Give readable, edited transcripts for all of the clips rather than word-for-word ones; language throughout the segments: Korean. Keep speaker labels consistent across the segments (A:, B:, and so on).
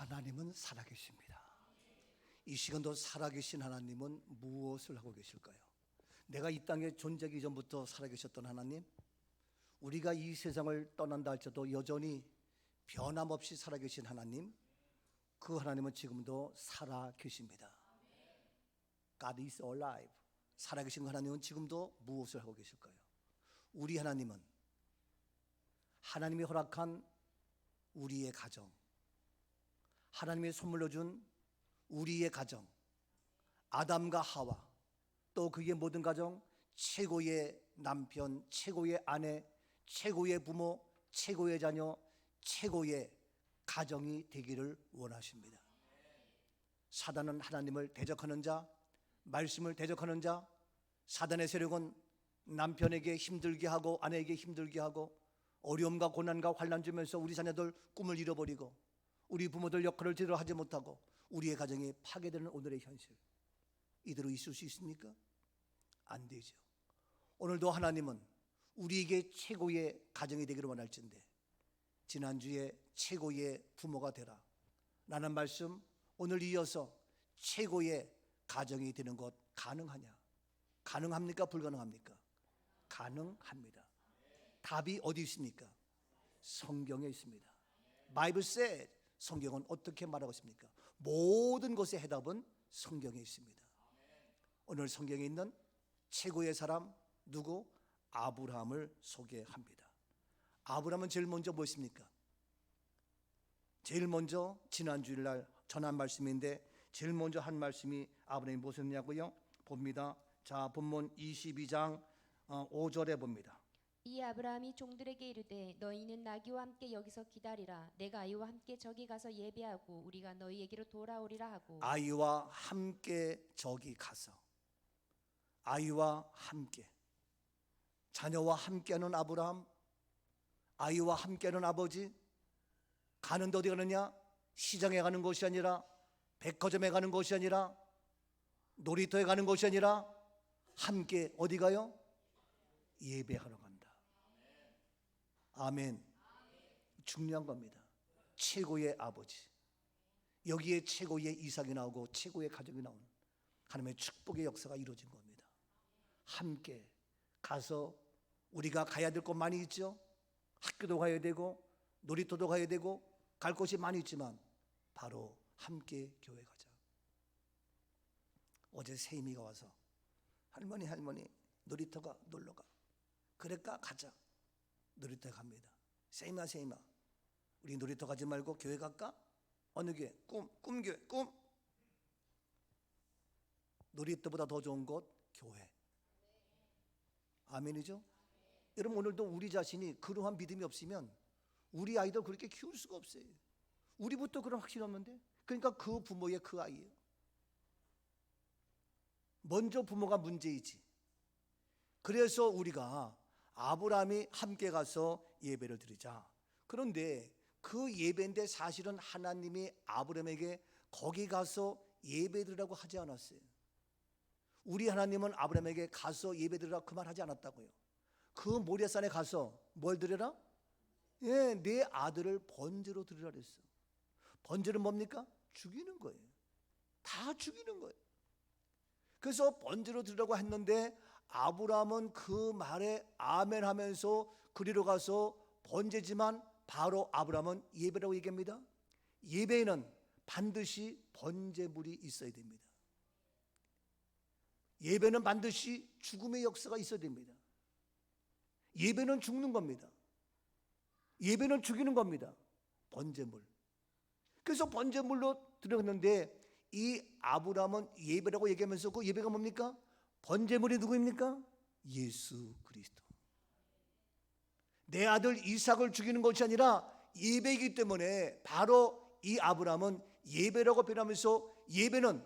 A: 하나님은 살아계십니다. 이 시간도 살아계신 하나님은 무엇을 하고 계실까요? 내가 이 땅에 존재하기 전부터 살아계셨던 하나님, 우리가 이 세상을 떠난다 할지라도 여전히 변함없이 살아계신 하나님, 그 하나님은 지금도 살아계십니다. God is alive. 살아계신 하나님은 지금도 무엇을 하고 계실까요? 우리 하나님은 하나님이 허락한 우리의 가정, 하나님이 선물로 준 우리의 가정, 아담과 하와, 또 그의 모든 가정, 최고의 남편, 최고의 아내, 최고의 부모, 최고의 자녀, 최고의 가정이 되기를 원하십니다. 사단은 하나님을 대적하는 자, 말씀을 대적하는 자, 사단의 세력은 남편에게 힘들게 하고 아내에게 힘들게 하고 어려움과 고난과 환난 주면서 우리 자녀들 꿈을 잃어버리고 우리 부모들 역할을 제대로 하지 못하고 우리의 가정이 파괴되는 오늘의 현실, 이대로 있을 수 있습니까? 안 되죠. 오늘도 하나님은 우리에게 최고의 가정이 되기를 원할진데, 지난주에 최고의 부모가 되라 라는 말씀, 오늘 이어서 최고의 가정이 되는 것 가능하냐? 가능합니까? 불가능합니까? 가능합니다. 답이 어디 있습니까? 성경에 있습니다. Bible said. 성경은 어떻게 말하고 있습니까? 모든 것의 해답은 성경에 있습니다. 오늘 성경에 있는 최고의 사람 누구? 아브라함을 소개합니다. 아브라함은 제일 먼저 무엇입니까? 제일 먼저 지난 주일날 전한 말씀인데 제일 먼저 한 말씀이 아브라함이 무엇이었냐고요? 봅니다. 자, 본문 22장 5절에 봅니다.
B: 이 아브라함이 종들에게 이르되 너희는 나귀와 함께 여기서 기다리라. 내가 아이와 함께 저기 가서 예배하고 우리가 너희에게로 돌아오리라 하고.
A: 아이와 함께 저기 가서, 아이와 함께, 자녀와 함께하는 아브라함, 아이와 함께하는 아버지. 가는데 어디 가느냐? 시장에 가는 것이 아니라, 백화점에 가는 것이 아니라, 놀이터에 가는 것이 아니라 함께 어디 가요? 예배하러 간다. 아멘. 중요한 겁니다. 최고의 아버지, 여기에 최고의 이삭이 나오고 최고의 가정이 나오는 하나님의 축복의 역사가 이루어진 겁니다. 함께 가서, 우리가 가야 될 곳 많이 있죠. 학교도 가야 되고 놀이터도 가야 되고 갈 곳이 많이 있지만 바로 함께 교회 가자. 어제 세임이가 와서 할머니 놀이터가 놀러가. 그럴까? 가자. 놀이터에 갑니다. 세임아 우리 놀이터 가지 말고 교회 갈까? 어느 교회? 꿈교회. 꿈. 놀이터보다 더 좋은 곳 교회. 아멘이죠? 여러분, 오늘도 우리 자신이 그러한 믿음이 없으면 우리 아이들 그렇게 키울 수가 없어요. 우리부터 그런 확신이 없는데, 그러니까 그 부모의 그 아이예요. 먼저 부모가 문제이지. 그래서 우리가 아브라함이 함께 가서 예배를 드리자. 그런데 그 예배인데 사실은 하나님이 아브라함에게 거기 가서 예배 드리라고 하지 않았어요. 우리 하나님은 아브라함에게 가서 예배 드리라 그 말 하지 않았다고요. 그 모리아산에 가서 뭘 드려라? 내 아들을 번제로 드리라 그랬어. 번제는 뭡니까? 죽이는 거예요. 다 죽이는 거예요. 그래서 번제로 드리라고 했는데 아브라함은 그 말에 아멘 하면서 그리로 가서 번제지만 바로 아브라함은 예배라고 얘기합니다. 예배에는 반드시 번제물이 있어야 됩니다. 예배는 반드시 죽음의 역사가 있어야 됩니다. 예배는 죽는 겁니다. 예배는 죽이는 겁니다. 번제물. 그래서 번제물로 드렸는데 이 아브라함은 예배라고 얘기하면서 그 예배가 뭡니까? 번제물이 누구입니까? 예수 그리스도. 내 아들 이삭을 죽이는 것이 아니라 예배이기 때문에 바로 이 아브라함은 예배라고 표현하면서, 예배는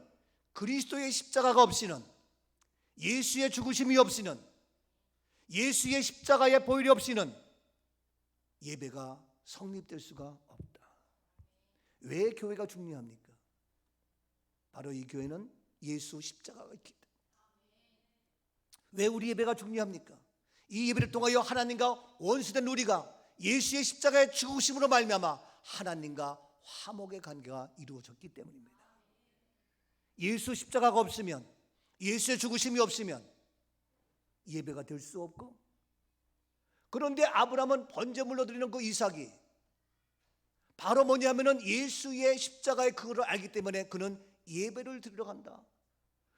A: 그리스도의 십자가가 없이는, 예수의 죽으심이 없이는, 예수의 십자가의 보혈이 없이는 예배가 성립될 수가 없다. 왜 교회가 중요합니까? 바로 이 교회는 예수 십자가가 있기 때문에. 왜 우리 예배가 중요합니까? 이 예배를 통하여 하나님과 원수된 우리가 예수의 십자가의 죽으심으로 말미암아 하나님과 화목의 관계가 이루어졌기 때문입니다. 예수 십자가가 없으면, 예수의 죽으심이 없으면 예배가 될 수 없고, 그런데 아브라함은 번제물로 드리는 그 이삭이 바로 뭐냐면은 예수의 십자가의 그거를 알기 때문에 그는 예배를 드리러 간다.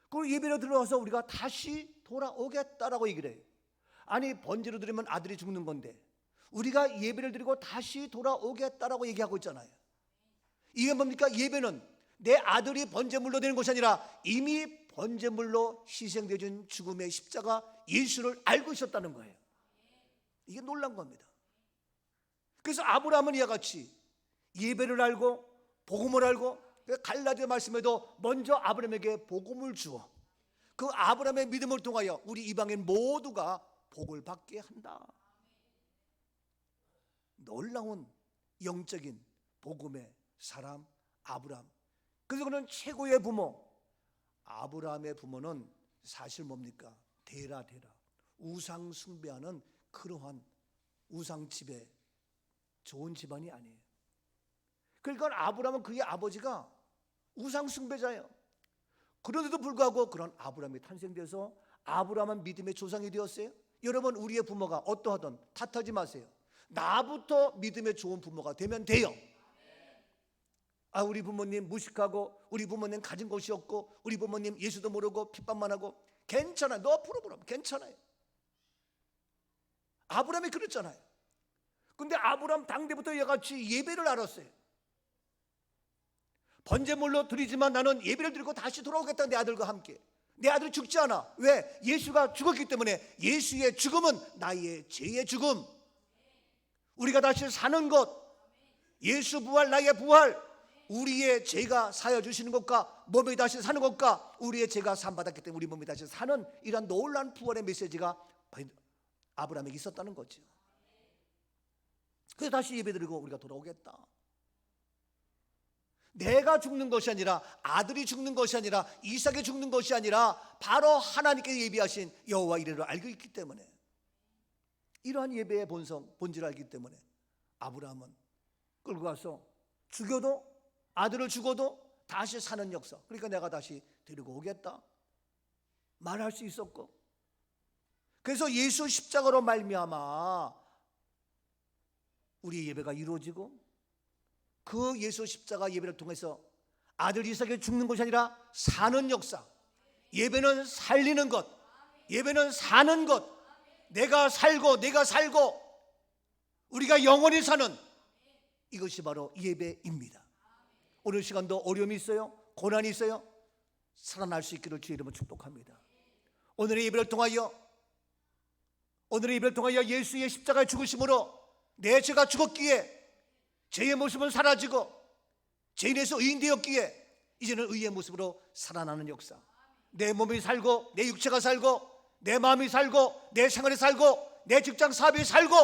A: 그 예배를 들어가서 우리가 다시 돌아오겠다라고 얘기를 해요. 아니, 번제로 드리면 아들이 죽는 건데 우리가 예배를 드리고 다시 돌아오겠다라고 얘기하고 있잖아요. 이게 뭡니까? 예배는 내 아들이 번제물로 되는 것이 아니라 이미 번제물로 희생되어진 죽음의 십자가 예수를 알고 있었다는 거예요. 이게 놀란 겁니다. 그래서 아브라함은 이와 같이 예배를 알고 복음을 알고, 갈라디아 말씀에도 먼저 아브라함에게 복음을 주어 그 아브라함의 믿음을 통하여 우리 이방인 모두가 복을 받게 한다. 놀라운 영적인 복음의 사람 아브라함. 그래서 그는 최고의 부모. 아브라함의 부모는 사실 뭡니까? 데라 우상 숭배하는 그러한 우상집의 좋은 집안이 아니에요. 그러니까 아브라함은 그의 아버지가 우상 숭배자예요. 그런데도 불구하고 그런 아브라함이 탄생돼서 아브라함은 믿음의 조상이 되었어요. 여러분, 우리의 부모가 어떠하든 탓하지 마세요. 나부터 믿음의 좋은 부모가 되면 돼요. 우리 부모님 무식하고, 우리 부모님 가진 것이 없고, 우리 부모님 예수도 모르고 핍박만 하고, 괜찮아요. 너 앞으로 보라면 괜찮아요. 아브라함이 그랬잖아요. 근데 아브라함 당대부터 얘같이 예배를 알았어요. 번제물로 드리지만 나는 예배를 드리고 다시 돌아오겠다. 내 아들과 함께. 내 아들이 죽지 않아. 왜? 예수가 죽었기 때문에. 예수의 죽음은 나의 죄의 죽음, 우리가 다시 사는 것, 예수 부활, 나의 부활, 우리의 죄가 사여 주시는 것과 몸이 다시 사는 것과 우리의 죄가 사함받았기 때문에 우리 몸이 다시 사는 이런 놀라운 부활의 메시지가 아브라함에게 있었다는 거죠. 그래서 다시 예배드리고 우리가 돌아오겠다. 내가 죽는 것이 아니라, 아들이 죽는 것이 아니라, 이삭이 죽는 것이 아니라 바로 하나님께 예비하신 여호와 이레를 알고 있기 때문에, 이러한 예배의 본질을 알기 때문에 아브라함은 끌고 가서 죽여도, 아들을 죽어도 다시 사는 역사, 그러니까 내가 다시 데리고 오겠다 말할 수 있었고, 그래서 예수 십자가로 말미암아 우리의 예배가 이루어지고, 그 예수 십자가 예배를 통해서 아들 이삭이 죽는 것이 아니라 사는 역사, 예배는 살리는 것, 예배는 사는 것, 내가 살고 우리가 영원히 사는, 이것이 바로 예배입니다. 오늘 시간도 어려움이 있어요, 고난이 있어요, 살아날 수 있기를 주의 이름으로 축복합니다. 오늘의 예배를 통하여 예수의 십자가의 죽으심으로 내 죄가 죽었기에 죄의 모습은 사라지고, 죄인에서 의인 되었기에 이제는 의의 모습으로 살아나는 역사, 내 몸이 살고, 내 육체가 살고, 내 마음이 살고, 내 생활이 살고, 내 직장 사업이 살고,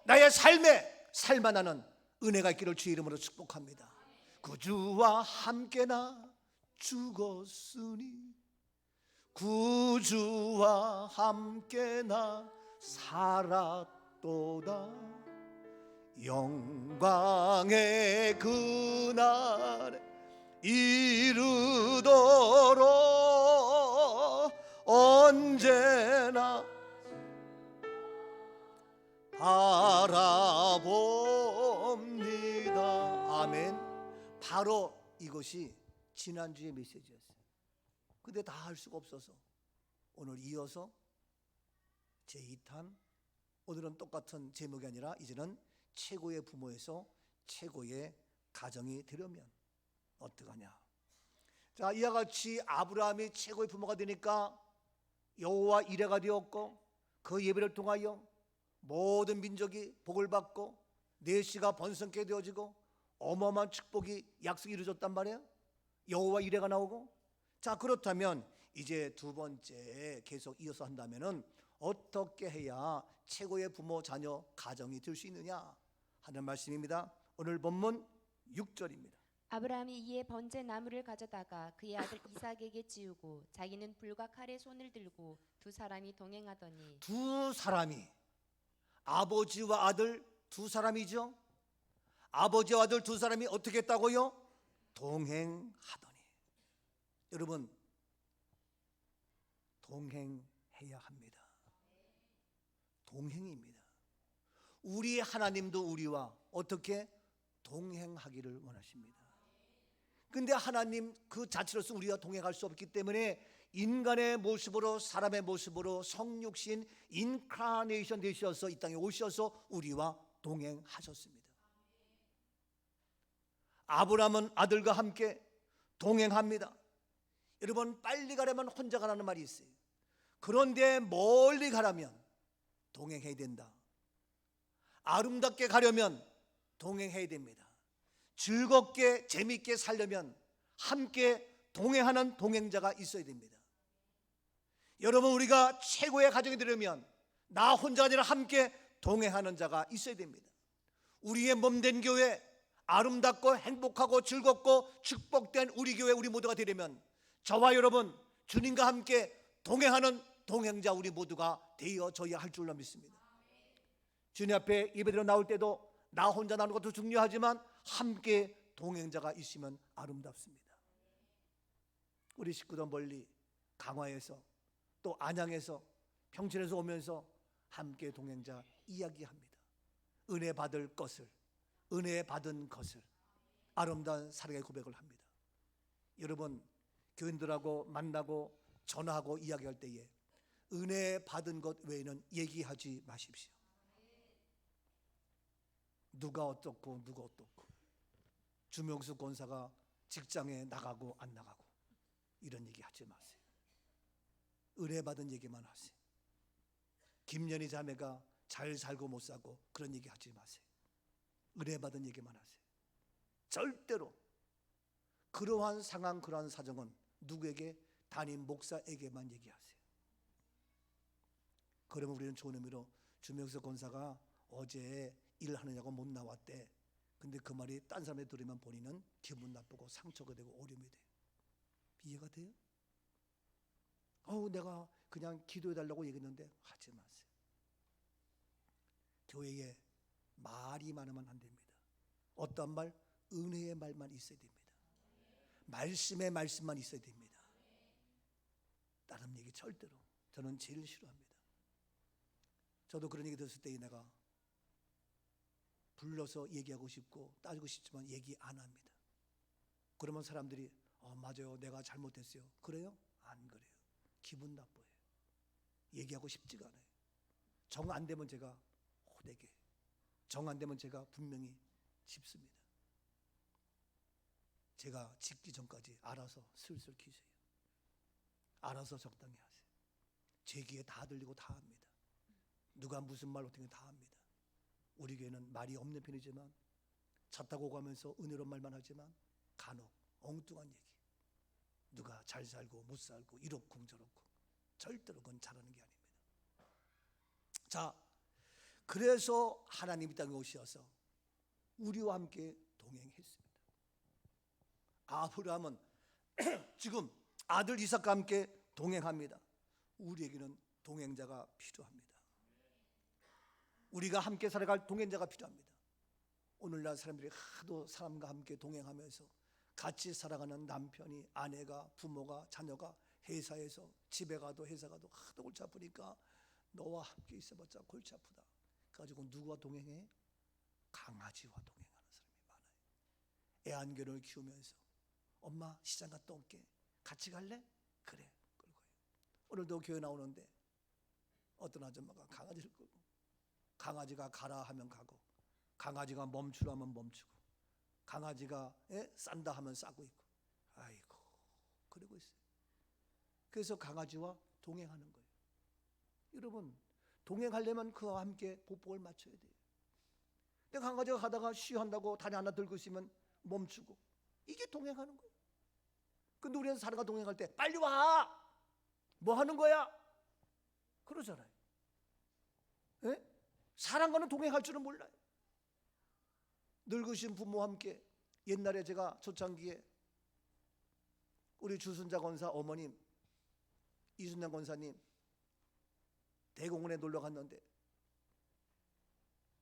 A: 나의 삶에 살만하는 은혜가 있기를 주의 이름으로 축복합니다. 구주와 함께 나 죽었으니, 구주와 함께 나 살았도다. 영광의 그날에 이르도록 언제나 바라봅니다. 아멘. 바로 이것이 지난주의 메시지였어요. 근데 다 할 수가 없어서 오늘 이어서 제2탄, 오늘은 똑같은 제목이 아니라 이제는 최고의 부모에서 최고의 가정이 되려면 어떡하냐. 자, 이와 같이 아브라함이 최고의 부모가 되니까 여호와 이레가 되었고, 그 예배를 통하여 모든 민족이 복을 받고 내시가 번성케 되어지고 어마어마한 축복이 약속이 이루어졌단 말이에요. 여호와 이레가 나오고. 자, 그렇다면 이제 두 번째 계속 이어서 한다면은 어떻게 해야 최고의 부모, 자녀, 가정이 될 수 있느냐 하는 말씀입니다. 오늘 본문 6절입니다.
B: 아브라함이 이에 번제 나무를 가져다가 그의 아들 이삭에게 지우고 자기는 불과 칼에 손을 들고 두 사람이 동행하더니,
A: 두 사람이, 아버지와 아들 두 사람이죠. 아버지와 아들 두 사람이 어떻게 했다고요? 동행하더니. 여러분, 동행해야 합니다. 동행입니다. 우리 하나님도 우리와 어떻게 동행하기를 원하십니다. 근데 하나님 그 자체로서 우리가 동행할 수 없기 때문에 인간의 모습으로, 사람의 모습으로 성육신 인카네이션 되셔서 이 땅에 오셔서 우리와 동행하셨습니다. 아브라함은 아들과 함께 동행합니다. 여러분, 빨리 가려면 혼자 가라는 말이 있어요. 그런데 멀리 가려면 동행해야 된다. 아름답게 가려면 동행해야 됩니다. 즐겁게 재밌게 살려면 함께 동행하는 동행자가 있어야 됩니다. 여러분, 우리가 최고의 가정이 되려면 나 혼자 아니라 함께 동행하는 자가 있어야 됩니다. 우리의 몸된 교회, 아름답고 행복하고 즐겁고 축복된 우리 교회, 우리 모두가 되려면 저와 여러분, 주님과 함께 동행하는 동행자 우리 모두가 되어져야 할 줄로 믿습니다. 주님 앞에 예배드려 나올 때도 나 혼자 나오는 것도 중요하지만 함께 동행자가 있으면 아름답습니다. 우리 식구도 멀리 강화에서 또 안양에서 평촌에서 오면서 함께 동행자 이야기합니다. 은혜 받을 것을, 은혜 받은 것을, 아름다운 사랑의 고백을 합니다. 여러분, 교인들하고 만나고 전화하고 이야기할 때에 은혜 받은 것 외에는 얘기하지 마십시오. 누가 어떻고 누가 어떻고, 주명수 권사가 직장에 나가고 안 나가고 이런 얘기 하지 마세요. 은혜 받은 얘기만 하세요. 김연희 자매가 잘 살고 못 살고 그런 얘기 하지 마세요. 은혜 받은 얘기만 하세요. 절대로 그러한 상황, 그러한 사정은 누구에게? 담임 목사에게만 얘기하세요. 그러면 우리는 좋은 의미로 주명수 권사가 어제 일하느냐고 못 나왔대. 근데 그 말이 딴 사람이 들으면 본인은 기분 나쁘고 상처가 되고 어려움이 돼요. 이해가 돼요? 내가 그냥 기도해달라고 얘기했는데 하지 마세요. 교회에 말이 많으면 안 됩니다. 어떤 말? 은혜의 말만 있어야 됩니다. 말씀의 말씀만 있어야 됩니다. 다른 얘기 절대로. 저는 제일 싫어합니다. 저도 그런 얘기 들었을 때 내가 불러서 얘기하고 싶고 따지고 싶지만 얘기 안 합니다. 그러면 사람들이 맞아요, 내가 잘못했어요. 그래요? 안 그래요. 기분 나빠요. 얘기하고 싶지가 않아요. 정 안 되면 제가 호되게, 정 안 되면 제가 분명히 짚습니다. 제가 짚기 전까지 알아서 슬슬 키세요. 알아서 적당히 하세요. 제 귀에 다 들리고 다 합니다. 누가 무슨 말 어떻게 다 합니다. 우리 교회는 말이 없는 편이지만 차 타고 가면서 은혜로운 말만 하지만 간혹 엉뚱한 얘기, 누가 잘 살고 못 살고 이렇고 저렇고, 절대로 그건 잘하는 게 아닙니다. 자, 그래서 하나님이 땅에 오셔서 우리와 함께 동행했습니다. 아브라함은 지금 아들 이삭과 함께 동행합니다. 우리에게는 동행자가 필요합니다. 우리가 함께 살아갈 동행자가 필요합니다. 오늘날 사람들이 하도 사람과 함께 동행하면서 같이 살아가는 남편이, 아내가, 부모가, 자녀가 회사에서 집에 가도 회사 가도 하도 골치 아프니까 너와 함께 있어봤자 골치 아프다. 그래가지고 누구와 동행해? 강아지와 동행하는 사람이 많아요. 애완견을 키우면서 엄마 시장 갔다 올게, 같이 갈래? 그래. 그러고요. 오늘도 교회 나오는데 어떤 아줌마가 강아지를 끌고, 강아지가 가라 하면 가고, 강아지가 멈추라 하면 멈추고, 강아지가 싼다 하면 싸고 있고, 아이고 그러고 있어요. 그래서 강아지와 동행하는 거예요. 여러분, 동행하려면 그와 함께 보복을 맞춰야 돼요. 근데 강아지가 가다가 쉬한다고 다리 하나 들고 있으면 멈추고, 이게 동행하는 거예요. 근데 우리는 사람과 동행할 때 빨리 와! 뭐 하는 거야? 그러잖아요. 사람과는 동행할 줄은 몰라요. 늙으신 부모와 함께, 옛날에 제가 초창기에 우리 주순자 권사 어머님, 이순양 권사님 대공원에 놀러 갔는데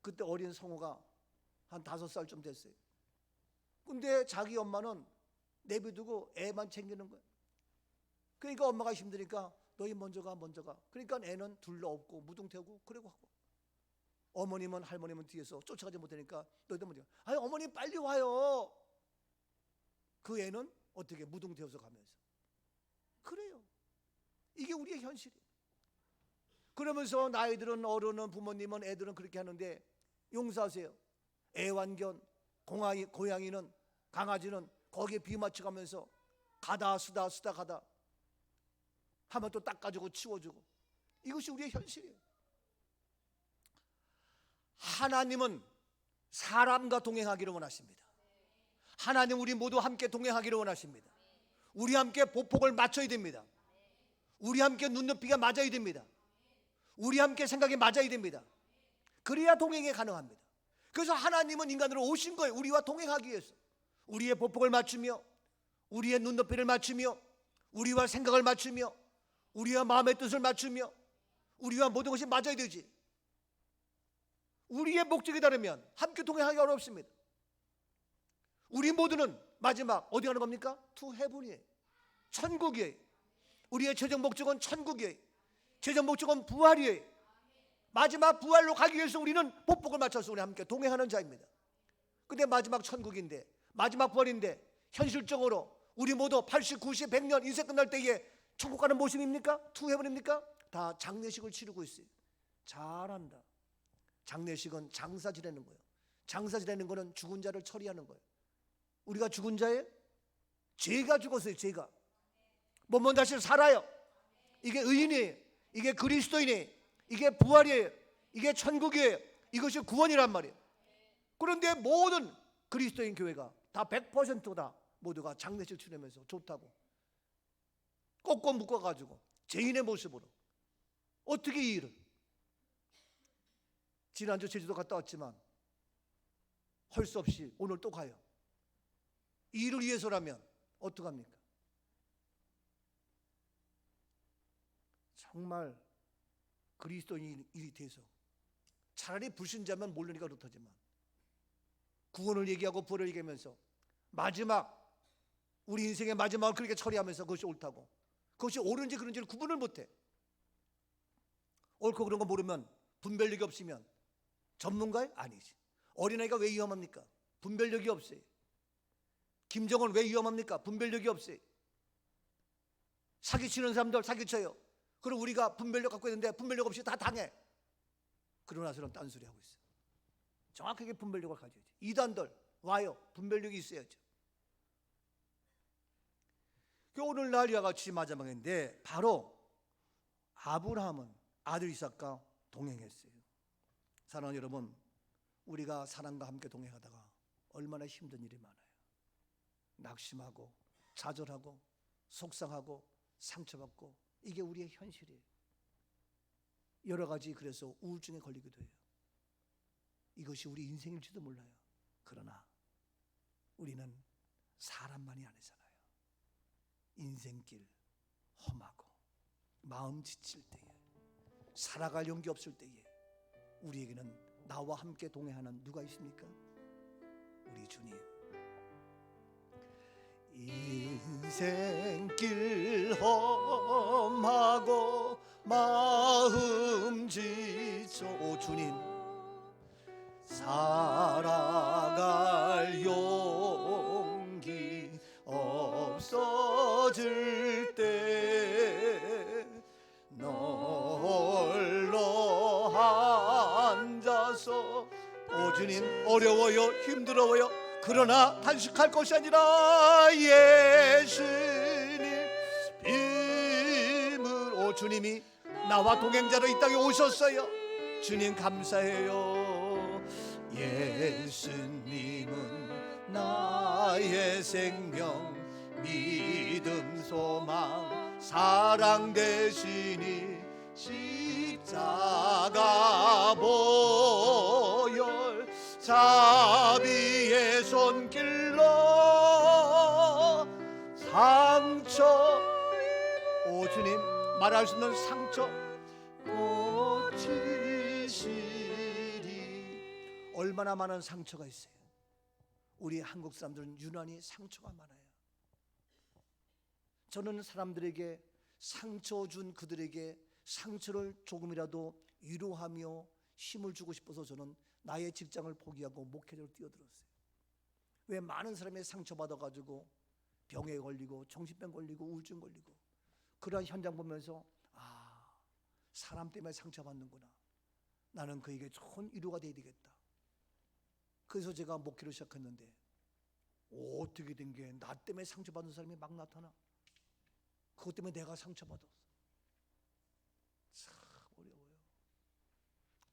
A: 그때 어린 성우가 한 5살쯤 됐어요. 근데 자기 엄마는 내비두고 애만 챙기는 거예요. 그러니까 엄마가 힘드니까 너희 먼저 가. 그러니까 애는 둘러 업고 무둥태우고 그러고 하고, 어머님은 할머님은 뒤에서 쫓아가지 못하니까 너희들 먼저 가. 아니 어머님 빨리 와요. 그 애는 어떻게 무둥태워서 가면서 그래요. 이게 우리의 현실이에요. 그러면서 나이들은, 어른은, 부모님은, 애들은 그렇게 하는데 용서하세요. 애완견, 고양이는, 강아지는 거기에 비 맞춰가면서 가다 쓰다 가다 하면 또 닦아주고 치워주고, 이것이 우리의 현실이에요. 하나님은 사람과 동행하기를 원하십니다. 하나님 우리 모두 함께 동행하기를 원하십니다. 우리 함께 보폭을 맞춰야 됩니다. 우리 함께 눈높이가 맞아야 됩니다. 우리 함께 생각이 맞아야 됩니다. 그래야 동행이 가능합니다. 그래서 하나님은 인간으로 오신 거예요. 우리와 동행하기 위해서. 우리의 보폭을 맞추며, 우리의 눈높이를 맞추며, 우리와 생각을 맞추며, 우리와 마음의 뜻을 맞추며, 우리와 모든 것이 맞아야 되지. 우리의 목적이 다르면 함께 동행하기 어렵습니다. 우리 모두는 마지막 어디 가는 겁니까? To heaven이에요. 천국이에요. 우리의 최종 목적은 천국이에요. 최종 목적은 부활이에요. 마지막 부활로 가기 위해서 우리는 보폭을 맞춰서 우리 함께 동행하는 자입니다. 근데 마지막 천국인데, 마지막 부활인데, 현실적으로 우리 모두 80, 90, 100년 인생 끝날 때에 천국 가는 모습입니까? To heaven입니까? 다 장례식을 치르고 있어요. 잘한다. 장례식은 장사 지내는 거예요. 장사 지내는 거는 죽은 자를 처리하는 거예요. 우리가 죽은 자예요? 죄가 죽었어요. 죄가. 몸은 다시 살아요. 이게 의인이에요. 이게 그리스도인이에요. 이게 부활이에요. 이게 천국이에요. 이것이 구원이란 말이에요. 그런데 모든 그리스도인 교회가 다 100%다 모두가 장례식 치르면서 좋다고 꺾고 묶어가지고 죄인의 모습으로 어떻게 이 일을. 지난주 제주도 갔다 왔지만 할 수 없이 오늘 또 가요. 이 일을 위해서라면 어떡합니까? 정말 그리스도인이 돼서, 차라리 불신자면 모르니까 그렇다지만 구원을 얘기하고 부활을 얘기하면서 마지막, 우리 인생의 마지막을 그렇게 처리하면서 그것이 옳다고, 그것이 옳은지 그른지를 구분을 못해. 옳고 그런 거 모르면, 분별력이 없으면 전문가예요? 아니지. 어린아이가 왜 위험합니까? 분별력이 없어요. 김정은 왜 위험합니까? 분별력이 없어요. 사기치는 사람들 사기쳐요. 그럼 우리가 분별력 갖고 있는데 분별력 없이 다 당해. 그러나서는 딴소리 하고 있어요. 정확하게 분별력을 가져야지. 이단들 와요. 분별력이 있어야죠. 오늘날 이와 같이 마지막인데, 바로 아브라함은 아들 이삭과 동행했어요. 사랑하는 여러분, 우리가 사랑과 함께 동행하다가 얼마나 힘든 일이 많아요. 낙심하고 좌절하고 속상하고 상처받고, 이게 우리의 현실이에요. 여러 가지 그래서 우울증에 걸리기도 해요. 이것이 우리 인생일지도 몰라요. 그러나 우리는 사람만이 아니잖아요. 인생길 험하고 마음 지칠 때에, 살아갈 용기 없을 때에 우리에게는 나와 함께 동행하는 누가 있습니까? 우리 주님. 인생길 험하고 마음 지쳐, 오 주님, 살아갈 용기 없어질 때 널로 앉아서, 오 주님, 어려워요, 힘들어요. 그러나 단식할 것이 아니라 예수님 빔을, 오 주님이 나와 동행자로 이 땅에 오셨어요. 주님 감사해요. 예수님은 나의 생명, 믿음, 소망, 사랑 되시니 십자가 보혈 자비의 손길로 상처, 오 주님, 말할 수 없는 상처 고치시리. 얼마나 많은 상처가 있어요. 우리 한국 사람들은 유난히 상처가 많아요. 저는 사람들에게 상처 준 그들에게 상처를 조금이라도 위로하며 힘을 주고 싶어서 저는 나의 직장을 포기하고 목회자로 뛰어들었어요. 왜 많은 사람이 상처받아가지고 병에 걸리고 정신병 걸리고 우울증 걸리고 그러한 현장 보면서 사람 때문에 상처받는구나. 나는 그에게 좋은 위로가 되어야 되겠다. 그래서 제가 목회를 시작했는데 어떻게 된 게 나 때문에 상처받은 사람이 막 나타나. 그것 때문에 내가 상처받았어. 참 어려워요.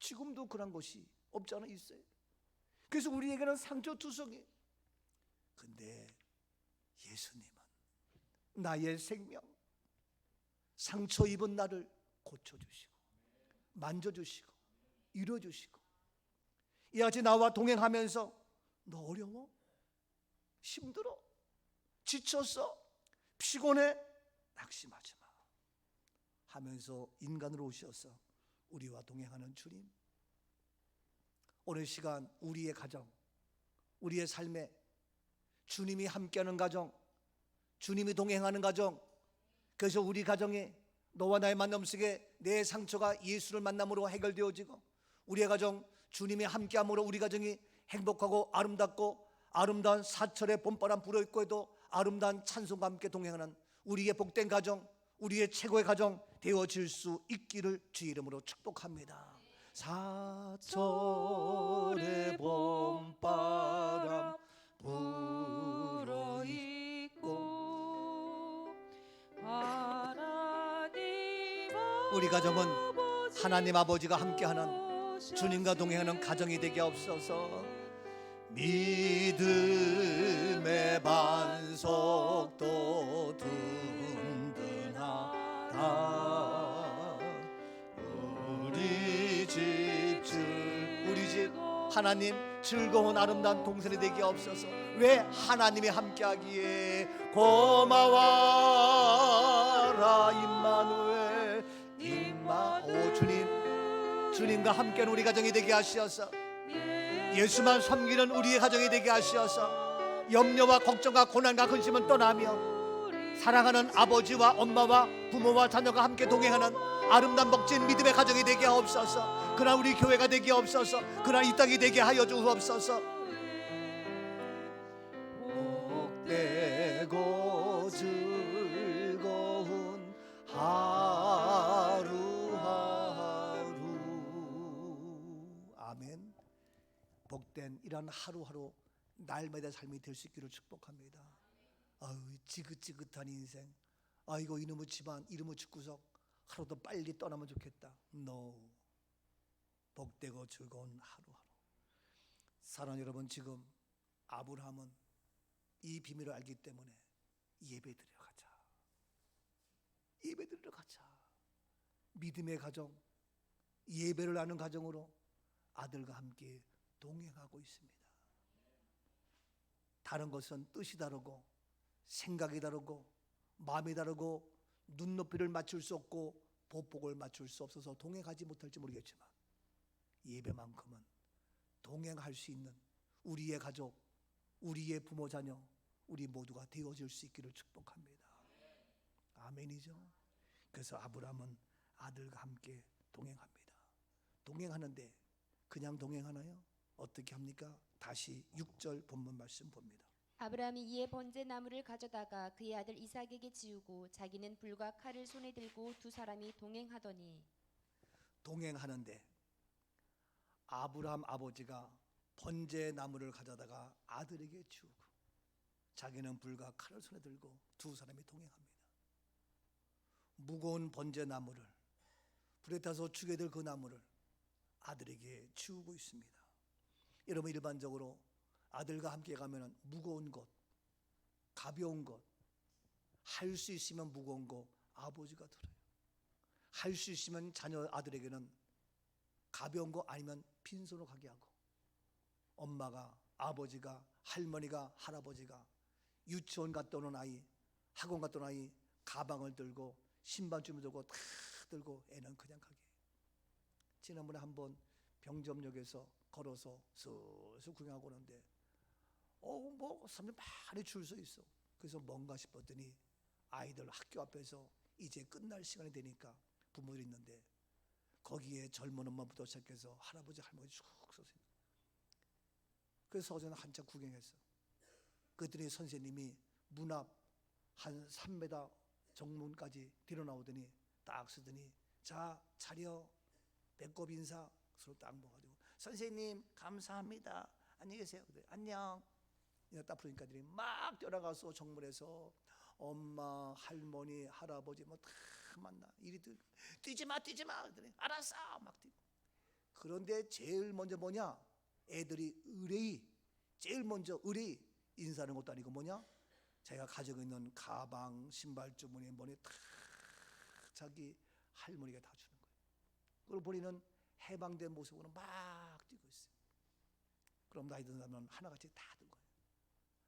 A: 지금도 그런 것이 없지 않아 있어요. 그래서 우리에게는 상처투성이. 근데 예수님은 나의 생명, 상처 입은 나를 고쳐주시고 만져주시고 이뤄주시고 이같이 나와 동행하면서 너 어려워? 힘들어? 지쳤어? 피곤해? 낙심하지 마 하면서 인간으로 오셔서 우리와 동행하는 주님, 오늘 시간 우리의 가정, 우리의 삶에 주님이 함께하는 가정, 주님이 동행하는 가정, 그래서 우리 가정에 너와 나의 만남 속에 내 상처가 예수를 만남으로 해결되어지고 우리의 가정 주님이 함께함으로 우리 가정이 행복하고 아름답고 아름다운 사철의 봄바람 불어있고 해도 아름다운 찬송과 함께 동행하는 우리의 복된 가정, 우리의 최고의 가정 되어질 수 있기를 주의 이름으로 축복합니다. 사철의 봄바람 불어있고 우리 가정은 하나님 아버지가 함께하는 주님과 동행하는 가정이 되게 없어서 믿음의 반석도 든든하다. 우리 집 하나님 즐거운 아름다운 동산이 되게 없어서 왜 하나님이 함께하기에 고마워라 임마누엘 오 주님과 함께하는 우리 가정이 되게 하시어서 예수만 섬기는 우리의 가정이 되게 하시어서 염려와 걱정과 고난과 근심은 떠나며 사랑하는 아버지와 엄마와 부모와 자녀가 함께 동행하는 아름다운 멋진 믿음의 가정이 되게 하옵소서. 그러나 우리 교회가 되게 하옵소서. 그러나 이 땅이 되게 하여 주옵소서. 복되고 즐거운 하루하루. 아멘. 복된 이런 하루하루 날마다 삶이 될 수 있기를 축복합니다. 지긋지긋한 인생, 아이고 이놈의 집안, 이놈의 집구석 하루도 빨리 떠나면 좋겠다. No. 복되고 즐거운 하루하루. 사랑하는 여러분, 지금 아브라함은 이 비밀을 알기 때문에 예배드리러 가자. 예배드리러 가자. 믿음의 가정, 예배를 하는 가정으로 아들과 함께 동행하고 있습니다. 다른 것은 뜻이 다르고 생각이 다르고 마음이 다르고 눈높이를 맞출 수 없고 보폭을 맞출 수 없어서 동행하지 못할지 모르겠지만 예배만큼은 동행할 수 있는 우리의 가족, 우리의 부모 자녀, 우리 모두가 되어질 수 있기를 축복합니다. 아멘이죠. 그래서 아브라함은 아들과 함께 동행합니다. 동행하는데 그냥 동행하나요? 어떻게 합니까? 다시 6절 본문 말씀 봅니다.
B: 아브라함이 이에 번제 나무를 가져다가 그의 아들 이삭에게 지우고 자기는 불과 칼을 손에 들고 두 사람이 동행하더니.
A: 동행하는데 아브라함 아버지가 번제 나무를 가져다가 아들에게 지우고 자기는 불과 칼을 손에 들고 두 사람이 동행합니다. 무거운 번제 나무를 불에 타서 죽게 될 그 나무를 아들에게 지우고 있습니다. 여러분, 일반적으로 아들과 함께 가면 무거운 것, 가벼운 것, 할 수 있으면 무거운 거 아버지가 들어요. 할 수 있으면 자녀 아들에게는 가벼운 거 아니면 빈손으로 가게 하고, 엄마가, 아버지가, 할머니가, 할아버지가 유치원 갔다 오는 아이, 학원 갔다 오는 아이 가방을 들고 신발쯤을 들고 다 들고 애는 그냥 가게. 지난번에 한번 병점역에서 걸어서 슬슬 구경하고 오는데 뭐 사람들 많이 줄 서 있어. 그래서 뭔가 싶었더니 아이들 학교 앞에서 이제 끝날 시간이 되니까 부모들이 있는데 거기에 젊은 엄마부터 시작해서 할아버지 할머니 쭉 서서 있는 거야. 그래서 어제는 한참 구경했어. 그랬더니 선생님이 문 앞 한 3m 정문까지 뒤로 나오더니 딱 서더니 자 차려 배꼽 인사 서로 딱 모아가지고 선생님 감사합니다 안녕히 계세요. 그래, 안녕. 딱 부르니까 들이 막 뛰어나가서 정문에서 엄마 할머니 할아버지 뭐 다 만나 이리 뛰지 마 그랬더니 알았어 막 뛰고. 그런데 제일 먼저 뭐냐 애들이 의뢰이 제일 먼저 의뢰이 인사하는 것도 아니고 뭐냐 자기가 가지고 있는 가방 신발 주머니 뭐니 다 자기 할머니가 다 주는 거예요. 그걸 본인은 해방된 모습으로 막 뛰고 있어요. 그럼 나이 든 사람은 하나같이 다 든 거예요.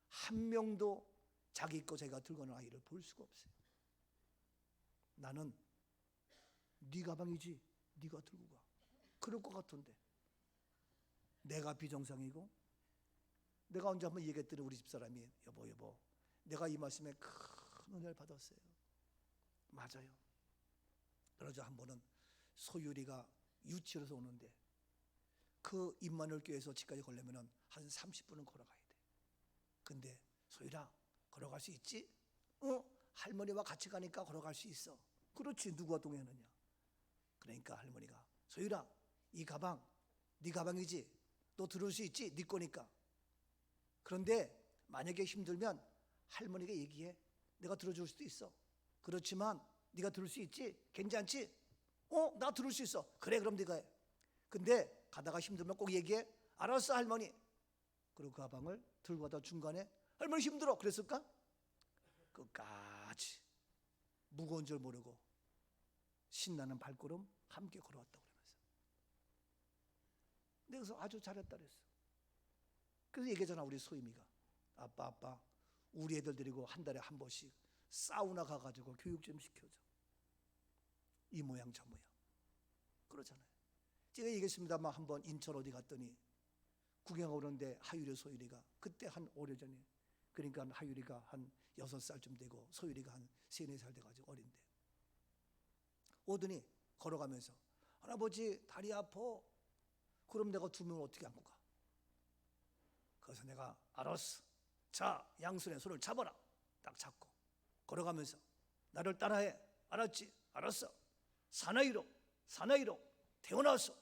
A: 한 명도 자기 거 자기가 들고 가는 아이를 볼 수가 없어요. 나는 네 가방이지 네가 들고 가. 그럴 것 같은데 내가 비정상이고 내가 언제 한번 얘기했더니 우리 집사람이 여보 내가 이 말씀에 큰 은혜를 받았어요. 맞아요. 그러자 한 번은 소율이가 유치원에서 오는데 그 임마누엘 교회에서 집까지 걸려면 한 30분은 걸어가야 돼. 근데 소율아 걸어갈 수 있지? 할머니와 같이 가니까 걸어갈 수 있어. 그렇지 누가 동행하느냐. 그러니까 할머니가 소율아 이 가방 네 가방이지? 너 들을 수 있지? 네 거니까. 그런데 만약에 힘들면 할머니가 얘기해. 내가 들어줄 수도 있어. 그렇지만 네가 들을 수 있지? 괜찮지? 나 들을 수 있어. 그래 그럼 네가 해. 근데 가다가 힘들면 꼭 얘기해. 알았어 할머니. 그리고 그 가방을 들고 가다 중간에 할머니 힘들어 그랬을까? 끝까지 무거운 줄 모르고 신나는 발걸음 함께 걸어왔다고 그러면서 내가 아주 잘했다 그랬어. 그래서 얘기하잖아 우리 소임이가 아빠 우리 애들 데리고 한 달에 한 번씩 사우나 가가지고 교육 좀 시켜줘. 이 모양 저 모양 그러잖아요. 제가 얘기했습니다만 한번 인천 어디 갔더니 구경하고 오는데 하율이 소율이가 그때 한 오래전에 그러니까 하율이가 한 6살쯤 되고 소율이가 한 3, 4살 돼가지고 어린데 오더니 걸어가면서 할아버지 다리 아파. 그럼 내가 두 명을 어떻게 안고 가? 그래서 내가 알았어. 자 양손에 손을 잡아라. 딱 잡고 걸어가면서 나를 따라해. 알았지? 알았어. 사나이로 태어나서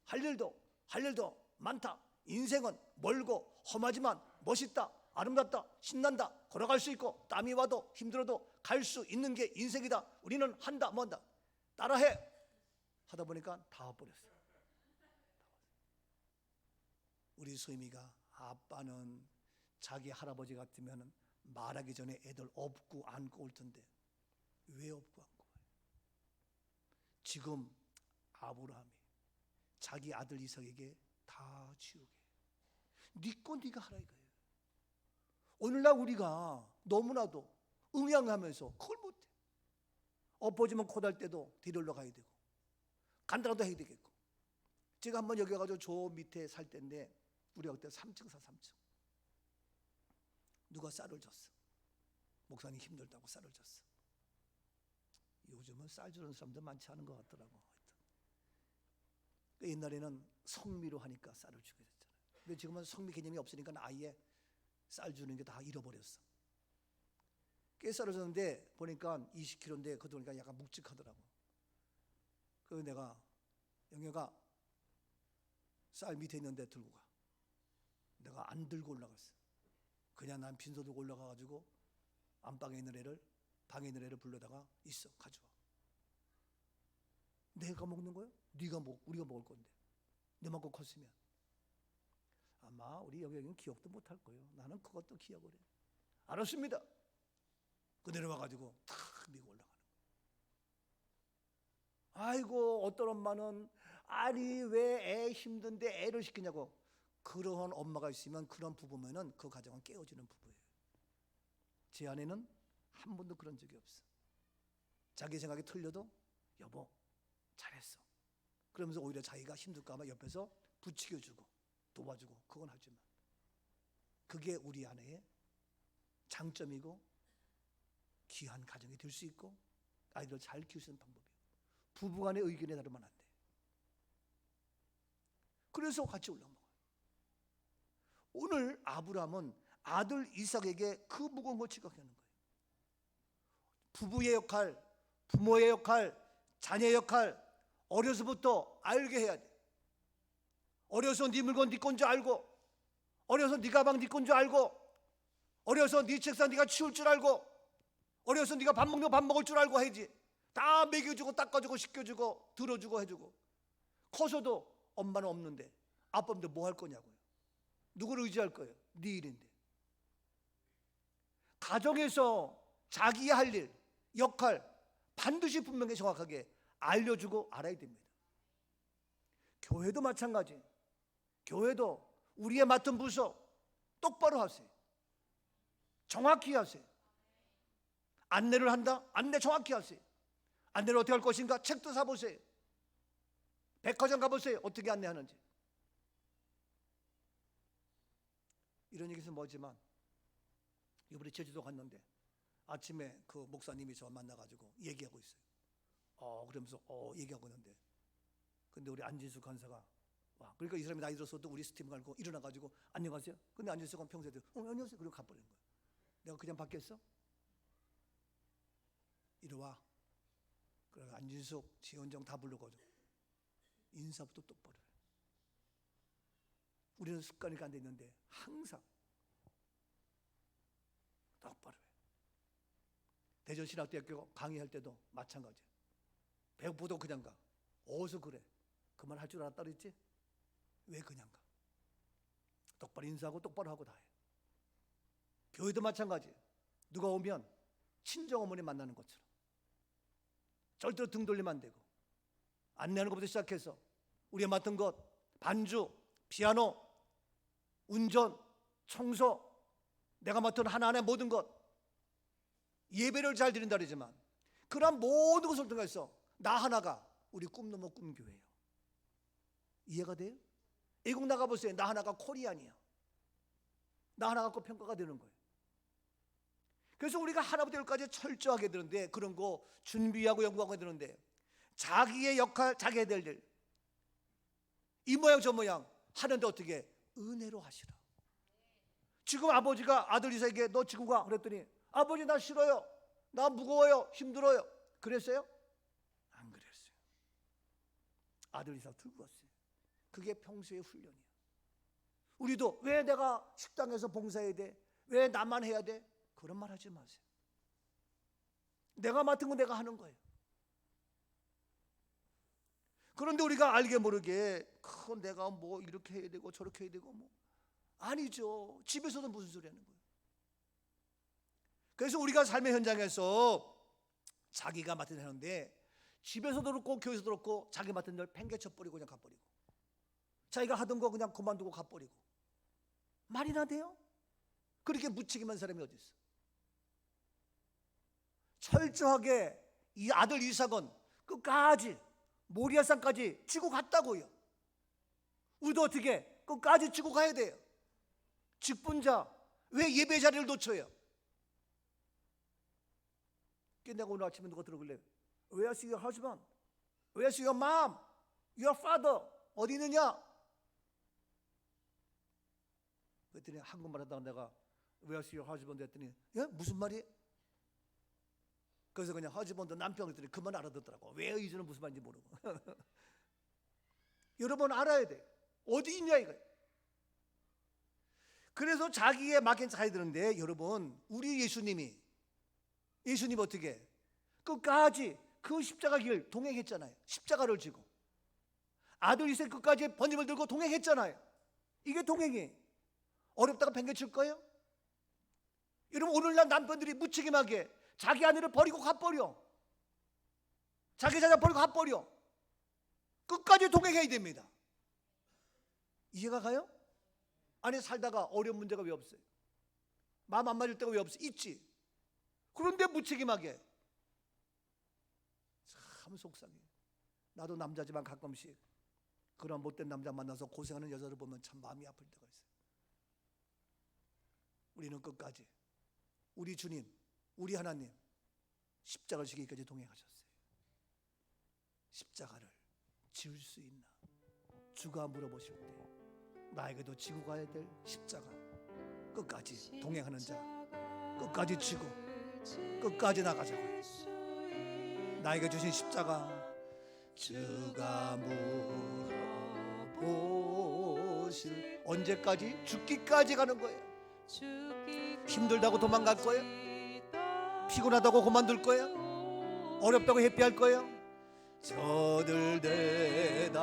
A: 할 일도 많다. 인생은 멀고 험하지만 멋있다. 아름답다. 신난다. 걸어갈 수 있고 땀이 와도 힘들어도 갈 수 있는 게 인생이다. 우리는 한다 뭐한다. 따라해. 하다 보니까 다 와버렸어요. 우리 소임이가 아빠는 자기 할아버지 같으면 말하기 전에 애들 업고 안고 올 텐데 왜 업고 안고 와요? 지금 아브라함이 자기 아들 이삭에게 다 지우게 네 거 네가 하라 이거예요. 오늘날 우리가 너무나도 응양하면서 그걸 못해. 엎어지면 코달 때도 뒤돌러 가야 되고 간다라도 해야 되겠고. 제가 한번 여기 가서 저 밑에 살 때인데 우리가 그때 3층 3층 누가 쌀을 줬어. 목사님 힘들다고 쌀을 줬어. 요즘은 쌀 주는 사람도 많지 않은 것 같더라고. 옛날에는 성미로 하니까 쌀을 주게 됐잖아요. 근데 지금은 성미 개념이 없으니까 아예 쌀 주는 게 다 잃어버렸어. 꽤 쌀을 줬는데 보니까 20kg인데 그거 보니까 약간 묵직하더라고. 그래서 내가 영혁아 쌀 밑에 있는데 들고 가. 내가 안 들고 올라갔어. 그냥 난 빈소 들고 올라가가지고 안방에 있는 애를 방에 있는 애를 불러다가 있어 가져와. 내가 먹는 거야? 우리가 먹을 건데 내만큼 컸으면 아마 우리 영혁이는 기억도 못할 거예요. 나는 그것도 기억을 해. 알았습니다. 그 내려와가지고 탁 밀고 올라가는 거야. 아이고 어떤 엄마는 아니 왜 애 힘든데 애를 시키냐고. 그런 엄마가 있으면 그런 부부면은 그 가정은 깨어지는 부부예요. 제 아내는 한 번도 그런 적이 없어. 자기 생각이 틀려도 여보 잘했어. 그러면서 오히려 자기가 힘들까 봐 옆에서 부추겨주고 도와주고 그건 하지만 그게 우리 안에 장점이고 귀한 가정이 될 수 있고 아이들을 잘 키울 수 있는 방법이에요. 부부간의 의견에 다르면 안 돼. 그래서 같이 올라간 거예요. 오늘 아브라함은 아들 이삭에게 그 무거운 걸 지각하는 거예요. 부부의 역할, 부모의 역할, 자녀의 역할 어려서부터 알게 해야 돼. 어려서 네 물건 네 건 줄 알고, 어려서 네 가방 네 건 줄 알고, 어려서 네 책상 네가 치울 줄 알고, 어려서 네가 밥 먹는 거 밥 먹을 줄 알고 해야지. 다 먹여주고 닦아주고 씻겨주고 들어주고 해주고. 커서도 엄마는 없는데 아빠인데 뭐 할 거냐고요. 누구를 의지할 거예요? 네 일인데. 가정에서 자기 할 일, 역할 반드시 분명히 정확하게 알려주고 알아야 됩니다. 교회도 마찬가지. 교회도 우리의 맡은 부서 똑바로 하세요. 정확히 하세요. 안내를 한다? 안내 정확히 하세요. 안내를 어떻게 할 것인가? 책도 사보세요. 백화점 가보세요. 어떻게 안내하는지. 이런 얘기는 뭐지만 이번에 제주도 갔는데 아침에 그 목사님이 저 만나가지고 얘기하고 있어요. 그러면서 얘기하고 있는데 근데 우리 안진수 간사가 와, 그러니까 이 사람이 나이 들어서도 우리 스팀 갈고 일어나가지고 안녕하세요. 근데 안진수가 평소에도 안녕하세요. 그리고 가버리는 거야. 내가 그냥 받겠어? 이리 와. 그래 안진숙, 지원정 다 불러가지고 인사부터 똑바로 해. 우리는 습관이 안 돼 있는데 항상 똑바로 해. 대전신학대학교 강의할 때도 마찬가지야. 배고프도 그냥 가. 어디서 그래? 그 말 할 줄 알았다 그랬지? 왜 그냥 가? 똑바로 인사하고 똑바로 하고 다 해. 교회도 마찬가지. 누가 오면 친정어머니 만나는 것처럼 절대로 등 돌리면 안 되고 안내하는 것부터 시작해서 우리가 맡은 것 반주, 피아노, 운전, 청소 내가 맡은 하나하나의 모든 것 예배를 잘 드린다 그러지만 그런 모든 것을 통해서 나 하나가 우리 꿈 넘어 꿈교회예요. 이해가 돼요? 외국 나가보세요. 나 하나가 코리안이야. 나 하나 갖고 평가가 되는 거예요. 그래서 우리가 하나부터까지 철저하게 되는데 그런 거 준비하고 연구하고 되는데 자기의 역할, 자기의 될 일 이 모양 저 모양 하는데 어떻게 은혜로 하시라. 지금 아버지가 아들 이삭에게 너 지금 가 그랬더니 아버지 나 싫어요. 나 무거워요. 힘들어요. 그랬어요? 안 그랬어요. 아들 이삭 들고 갔어요. 그게 평소의 훈련이야. 우리도 왜 내가 식당에서 봉사해야 돼? 왜 나만 해야 돼? 그런 말 하지 마세요. 내가 맡은 거 내가 하는 거예요. 그런데 우리가 알게 모르게 내가 뭐 이렇게 해야 되고 저렇게 해야 되고 뭐 아니죠. 집에서도 무슨 소리 하는 거예요. 그래서 우리가 삶의 현장에서 자기가 맡은 일 하는데 집에서도 그렇고 교회에서도 그렇고 자기 맡은 일 팽개쳐버리고 그냥 가버리고 자기가 하던 거 그냥 그만두고 가버리고 말이나 돼요? 그렇게 무책임한 사람이 어디 있어? 철저하게 이 아들 이삭은 끝까지 모리아산까지 지고 갔다고요. 우리도 어떻게 끝까지 지고 가야 돼요. 직분자 왜 예배 자리를 놓쳐요? 내가 오늘 아침에 누가 들어볼래? Where's your husband? Where's your mom? Your father? 어디 있느냐? 그랬더니 한국말 하다가 내가 Where's your husband? 했더니 예? 무슨 말이에요? 그래서 그냥 husband 남편 그랬더니 그만 알아듣더라고. 왜 이제는 무슨 말인지 모르고. 여러분 알아야 돼. 어디 있냐 이거. 그래서 자기의 맡긴 잘 되는데 여러분 우리 예수님 어떻게 끝까지 그 십자가 길 동행했잖아요. 십자가를 지고 아들 이삭 끝까지 번짐을 들고 동행했잖아요. 이게 동행이 어렵다가 팽개칠 거예요? 여러분 오늘날 남편들이 무책임하게 자기 아내를 버리고 가버려. 자기 자녀 버리고 가버려. 끝까지 동행해야 됩니다. 이해가 가요? 아니 살다가 어려운 문제가 왜 없어요? 마음 안 맞을 때가 왜 없어요? 있지. 그런데 무책임하게 참 속상해. 나도 남자지만 가끔씩 그런 못된 남자 만나서 고생하는 여자를 보면 참 마음이 아플 때가 있어요. 우리는 끝까지 우리 주님, 우리 하나님 십자가를 지기까지 동행하셨어요. 십자가를 지을 수 있나? 주가 물어보실 때 나에게도 지고 가야 될 십자가, 끝까지 동행하는 자, 끝까지 지고 끝까지 나가자고요. 나에게 주신 십자가, 주가 물어보실 언제까지? 죽기까지 가는 거예요. 힘들다고 도망갈 거예요? 피곤하다고 그만둘 거예요? 어렵다고 회피할 거예요? 저들 대답하여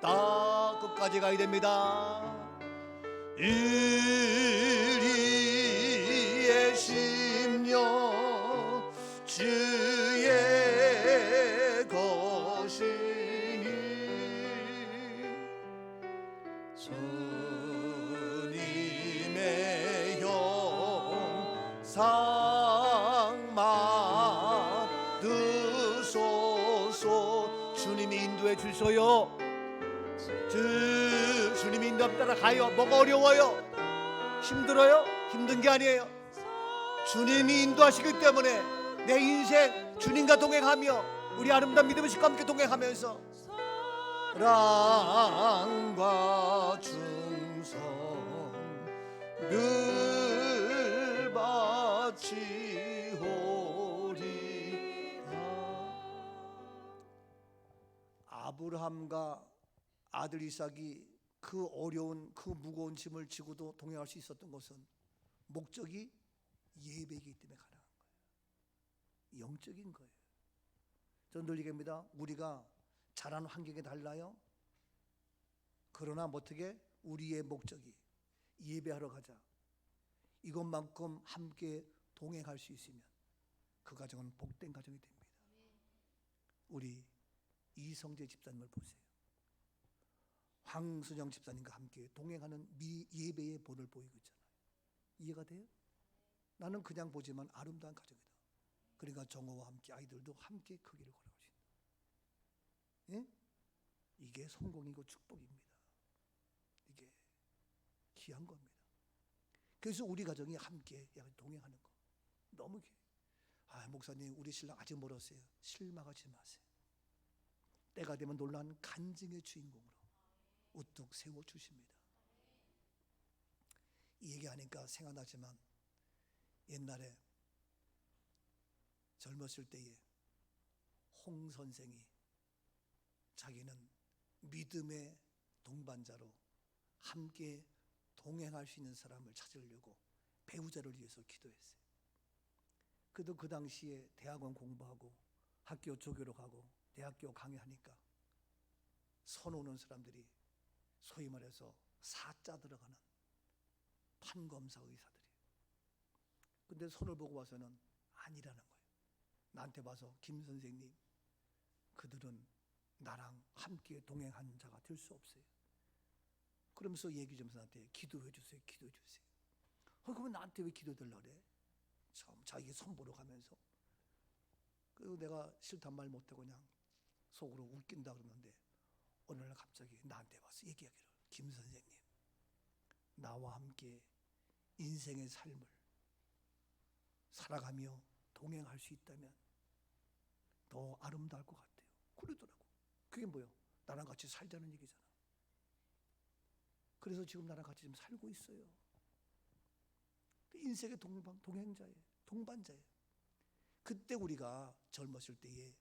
A: 다 끝까지 가야 됩니다. 인리의 심령 주의 것이니 주님의 형상 받으소서. 주님이 인도해 주셔요. 주님이 인도함 따라 가요. 뭐가 어려워요? 힘들어요? 힘든 게 아니에요. 주님이 인도하시기 때문에 내 인생 주님과 동행하며 우리 아름다운 믿음의 식과 함께 동행하면서 사랑과 충성 늘 바치오리라. 아브라함과 아들 이삭이 그 어려운 그 무거운 짐을 지고도 동행할 수 있었던 것은 목적이 예배이기 때문에 가능한 거예요. 영적인 거예요. 저는 늘 얘기합니다. 우리가 자란 환경이 달라요. 그러나 어떻게 우리의 목적이 예배하러 가자, 이것만큼 함께 동행할 수 있으면 그 가정은 복된 가정이 됩니다. 우리 이성재 집사님을 보세요. 황순영 집사님과 함께 동행하는 예배의 본을 보이고 있잖아요. 이해가 돼요? 나는 그냥 보지만 아름다운 가정이다. 그러니까 정호와 함께 아이들도 함께 그 길을 걸어갈 수 있다. 예? 이게 성공이고 축복입니다. 이게 귀한 겁니다. 그래서 우리 가정이 함께 동행하는 거 너무 귀해요. 목사님 우리 신랑 아직 멀었어요. 실망하지 마세요. 때가 되면 놀라운 간증의 주인공으로 우뚝 세워주십니다. 이 얘기하니까 생각나지만 옛날에 젊었을 때에 홍 선생이 자기는 믿음의 동반자로 함께 동행할 수 있는 사람을 찾으려고 배우자를 위해서 기도했어요. 그래도 그 당시에 대학원 공부하고 학교 조교로 가고 대학교 강의하니까 선 오는 사람들이 소위 말해서 사자 들어가는 판검사 의사들이에요. 근데 손을 보고 와서는 아니라는 거예요. 나한테 와서 김 선생님, 그들은 나랑 함께 동행한 자가 될 수 없어요. 그러면서 얘기 좀 나한테 기도해 주세요. 기도해 주세요. 그러면 나한테 왜 기도해달라 그래? 참 자기 손 보러 가면서. 그리고 내가 싫단 말 못하고 그냥 속으로 웃긴다 그러는데 어느 날 갑자기 나한테 와서 얘기하기를, 김 선생님, 나와 함께 인생의 삶을 살아가며 동행할 수 있다면 더 아름다울 것 같아요. 그러더라고. 그게 뭐야? 나랑 같이 살자는 얘기잖아. 그래서 지금 나랑 같이 좀 살고 있어요. 인생의 동행자예요. 동반자예요. 그때 우리가 젊었을 때에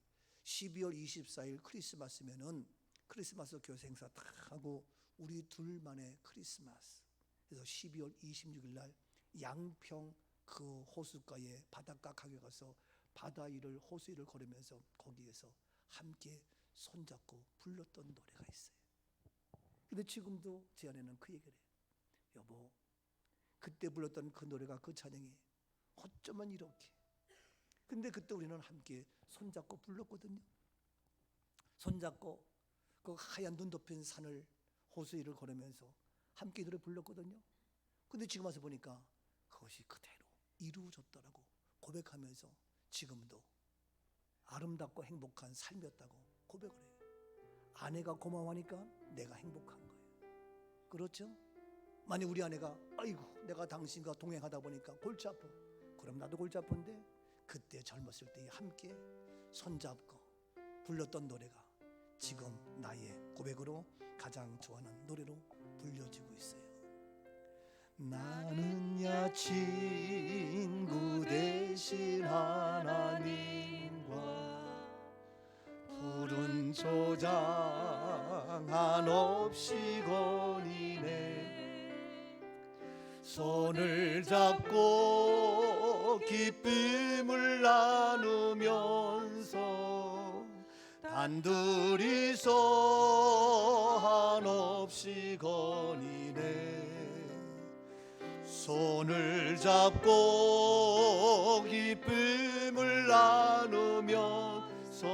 A: 12월 24일 크리스마스면은 크리스마스 교회 행사 다 하고 우리 둘만의 크리스마스. 그래서 12월 26일 날 양평 그 호숫가에 바닷가 가게 가서 바다 위를 호수 위를 걸으면서 거기에서 함께 손잡고 불렀던 노래가 있어요. 근데 지금도 제 안에는 그 얘기를 해요. 여보, 그때 불렀던 그 노래가, 그 찬양이 어쩌면 이렇게. 근데 그때 우리는 함께 손잡고 불렀거든요. 손잡고 그 하얀 눈 덮인 산을 호수 위를 걸으면서 함께 노래 불렀거든요. 근데 지금 와서 보니까 그것이 그대로 이루어졌다라고 고백하면서 지금도 아름답고 행복한 삶이었다고 고백을 해요. 아내가 고마워하니까 내가 행복한 거예요. 그렇죠? 만약 우리 아내가 아이고 내가 당신과 동행하다 보니까 골치 아파. 그럼 나도 골치 아픈데 그때 젊었을 때 함께 손잡고 불렀던 노래가 지금 나의 고백으로 가장 좋아하는 노래로 불려지고 있어요. 나는야 친구 대신 하나님과 푸른 초장 한없이 거니네. 손을 잡고 기쁨을 나누면서 단둘이서 한없이 거니네. 손을 잡고 기쁨을 나누면서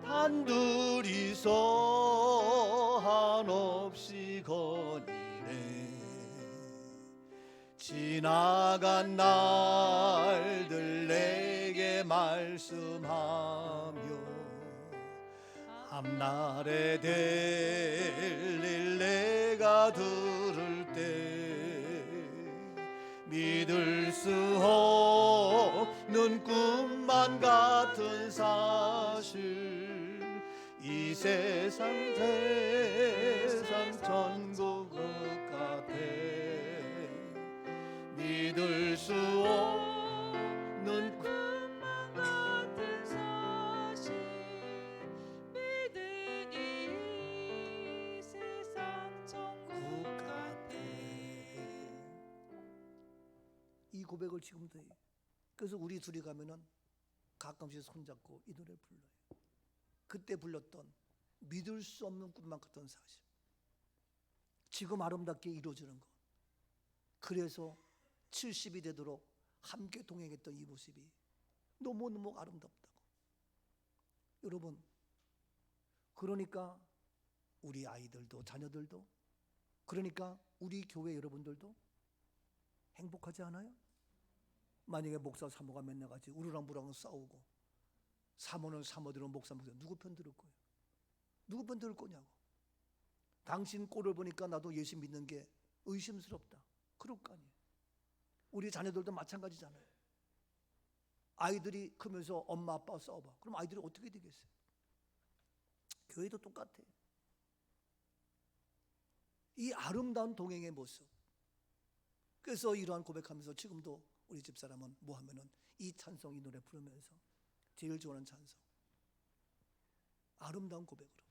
A: 단둘이서 한없이 거니네. 지나간 날들 내게 말씀하며 앞날에 될 일 내가 들을 때 믿을 수 없는 꿈만 같은 사실 이 세상 천국 같아. 믿을 수 없는 꿈만 같은 사실 믿으니 이 세상 천국 같아. 이 고백을 지금도 해요. 그래서 우리 둘이 가면은 가끔씩 손잡고 이 노래를 불러요. 그때 불렀던 믿을 수 없는 꿈만 같던 사실 지금 아름답게 이루어지는 것. 그래서 70이 되도록 함께 동행했던 이 모습이 너무너무 아름답다고. 여러분, 그러니까 우리 아이들도 자녀들도, 그러니까 우리 교회 여러분들도 행복하지 않아요? 만약에 목사 사모가 맨날 같이 우르랑부랑 싸우고 사모는 사모대로 목사 누구 편 들을 거예요? 누구 편 들을 거냐고. 당신 꼴을 보니까 나도 예수 믿는 게 의심스럽다. 그럴 거 아니에요. 우리 자녀들도 마찬가지잖아요. 아이들이 크면서 엄마 아빠 싸워봐. 그럼 아이들이 어떻게 되겠어요? 교회도 똑같아요. 이 아름다운 동행의 모습. 그래서 이러한 고백하면서 지금도 우리 집사람은 뭐 하면은 이 찬송, 이 노래 부르면서 제일 좋아하는 찬송, 아름다운 고백으로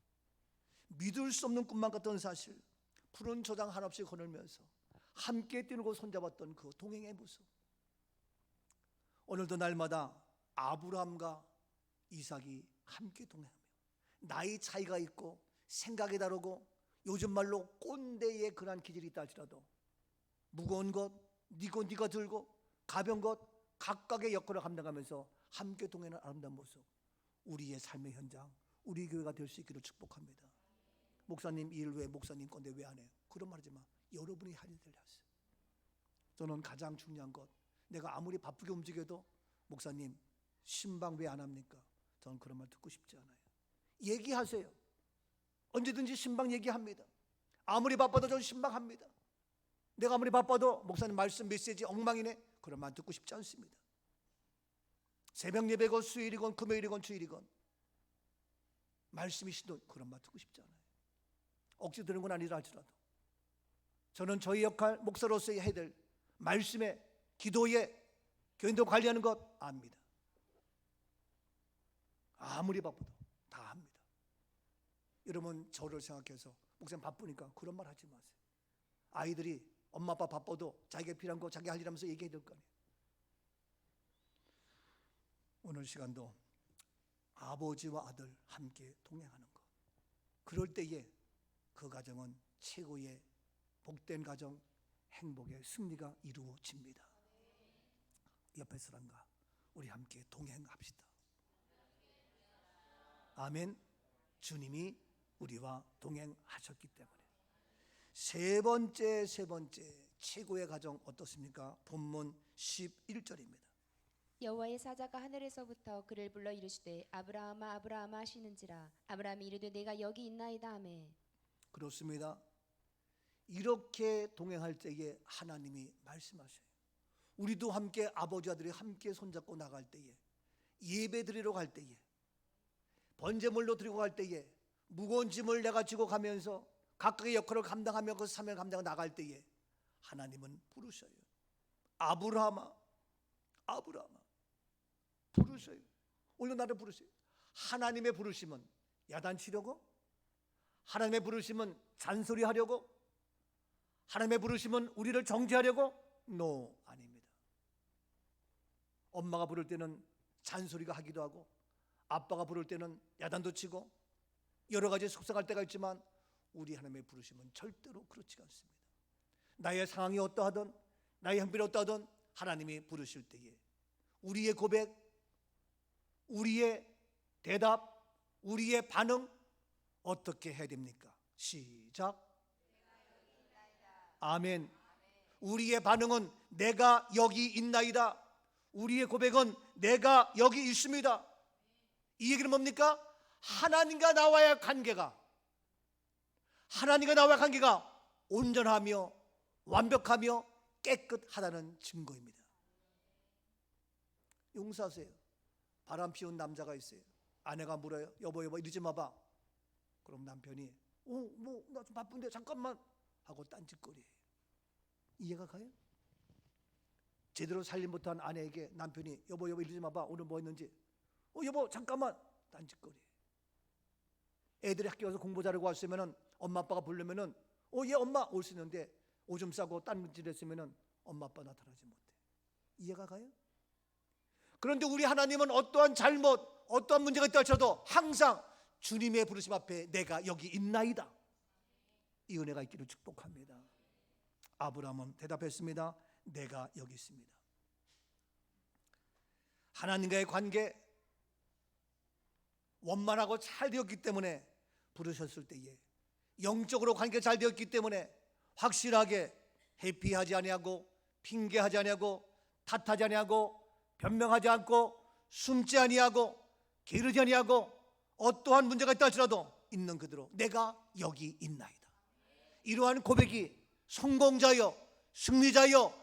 A: 믿을 수 없는 꿈만 같던 사실 푸른 초장 한없이 거닐면서 함께 뛰고 손잡았던 그 동행의 모습. 오늘도 날마다 아브라함과 이삭이 함께 동행하며 나이 차이가 있고 생각이 다르고 요즘 말로 꼰대의 그런 기질이 있다 할지라도 무거운 것 네가 들고 가벼운 것 각각의 역할을 감당하면서 함께 동행하는 아름다운 모습, 우리의 삶의 현장, 우리 교회가 될 수 있기를 축복합니다. 목사님 일 왜 목사님 건데 왜 안 해요? 그런 말 하지 마. 여러분이 할 일을 하세요. 저는 가장 중요한 것, 내가 아무리 바쁘게 움직여도 목사님 신방 왜 안 합니까? 저는 그런 말 듣고 싶지 않아요. 얘기하세요. 언제든지 신방 얘기합니다. 아무리 바빠도 저는 신방합니다. 내가 아무리 바빠도 목사님 말씀 메시지 엉망이네, 그런 말 듣고 싶지 않습니다. 새벽 예배건 수요일이건 금요일이건 주일이건 말씀이시도 그런 말 듣고 싶지 않아요. 억지 드는 건 아니라 할지라도 저는 저희 역할 목사로서 해야 될 말씀에, 기도에, 교인도 관리하는 것 압니다. 아무리 바빠도 다 합니다. 여러분 저를 생각해서 목사님 바쁘니까 그런 말 하지 마세요. 아이들이 엄마 아빠 바빠도 자기가 필요한 거 자기 할 일 하면서 얘기해야 될 거 아니에요. 오늘 시간도 아버지와 아들 함께 동행하는 것, 그럴 때에 그 가정은 최고의 복된 가정, 행복의 승리가 이루어집니다. 옆에 사람과 우리 함께 동행합시다. 아멘. 주님이 우리와 동행하셨기 때문에. 세 번째 최고의 가정 어떻습니까? 본문 11절입니다.
B: 여호와의 사자가 하늘에서부터 그를 불러 이르시되 아브라함아 아브라함아 하시는지라. 아브라함이 이르되 내가 여기 있나이다 하매.
A: 그렇습니다. 이렇게 동행할 때에 하나님이 말씀하셔요. 우리도 함께 아버지 아들이 함께 손잡고 나갈 때에, 예배 드리러 갈 때에, 번제물로 드리고 갈 때에, 무거운 짐을 내가 지고 가면서 각각의 역할을 감당하며 그 사명을 감당하며 나갈 때에 하나님은 부르셔요. 아브라함아 아브라함아 부르셔요. 오늘 나를 부르셔요. 하나님의 부르심은 야단치려고? 하나님의 부르심은 잔소리하려고? 하나님의 부르심은 우리를 정죄하려고? No, 아닙니다. 엄마가 부를 때는 잔소리가 하기도 하고, 아빠가 부를 때는 야단도 치고, 여러 가지 속상할 때가 있지만 우리 하나님의 부르심은 절대로 그렇지가 않습니다. 나의 상황이 어떠하든, 나의 형편이 어떠하든 하나님이 부르실 때에 우리의 고백, 우리의 대답, 우리의 반응 어떻게 해야 됩니까? 시작. 아멘. 우리의 반응은 내가 여기 있나이다. 우리의 고백은 내가 여기 있습니다. 이 얘기는 뭡니까? 하나님과 나와의 관계가, 하나님과 나와의 관계가 온전하며 완벽하며 깨끗하다는 증거입니다. 용서하세요. 바람 피운 남자가 있어요. 아내가 물어요. 여보 이러지 마봐. 그럼 남편이 나 좀 바쁜데 잠깐만 하고 딴짓거리해요. 이해가 가요? 제대로 살림 못한 아내에게 남편이 여보 이러지 마봐. 오늘 뭐 했는지. 여보 잠깐만 딴짓거리해요. 애들이 학교 가서 공부 잘하고 왔으면은 엄마 아빠가 부르면은 예 엄마 올 수 있는데 오줌 싸고 딴짓 했으면은 엄마 아빠 나타나지 못해. 이해가 가요? 그런데 우리 하나님은 어떠한 잘못, 어떠한 문제가 있다 할지라도 항상 주님의 부르심 앞에 내가 여기 있나이다. 이 은혜가 있기를 축복합니다. 아브라함은 대답했습니다. 내가 여기 있습니다. 하나님과의 관계 원만하고 잘 되었기 때문에 부르셨을 때에, 영적으로 관계가 잘 되었기 때문에 확실하게 회피하지 아니하고 핑계하지 아니하고 탓하지 아니하고 변명하지 않고 숨지 아니하고 게으르지 아니하고 어떠한 문제가 있다 할지라도 있는 그대로 내가 여기 있나이다. 이러한 고백이 성공자여 승리자여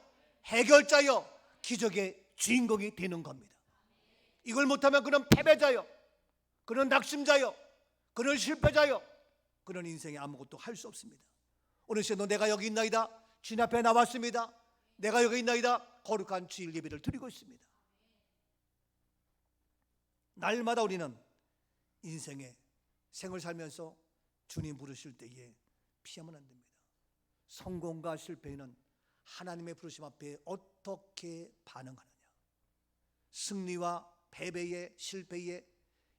A: 해결자여 기적의 주인공이 되는 겁니다. 이걸 못하면 그는 패배자여, 그는 낙심자여, 그는 실패자여, 그는 인생에 아무것도 할 수 없습니다. 오늘 시간도 내가 여기 있나이다. 주님 앞에 나왔습니다. 내가 여기 있나이다. 거룩한 주일 예배를 드리고 있습니다. 날마다 우리는 인생의 생을 살면서 주님 부르실 때에 피하면 안 됩니다. 성공과 실패는 하나님의 부르심 앞에 어떻게 반응하느냐, 승리와 패배의 실패의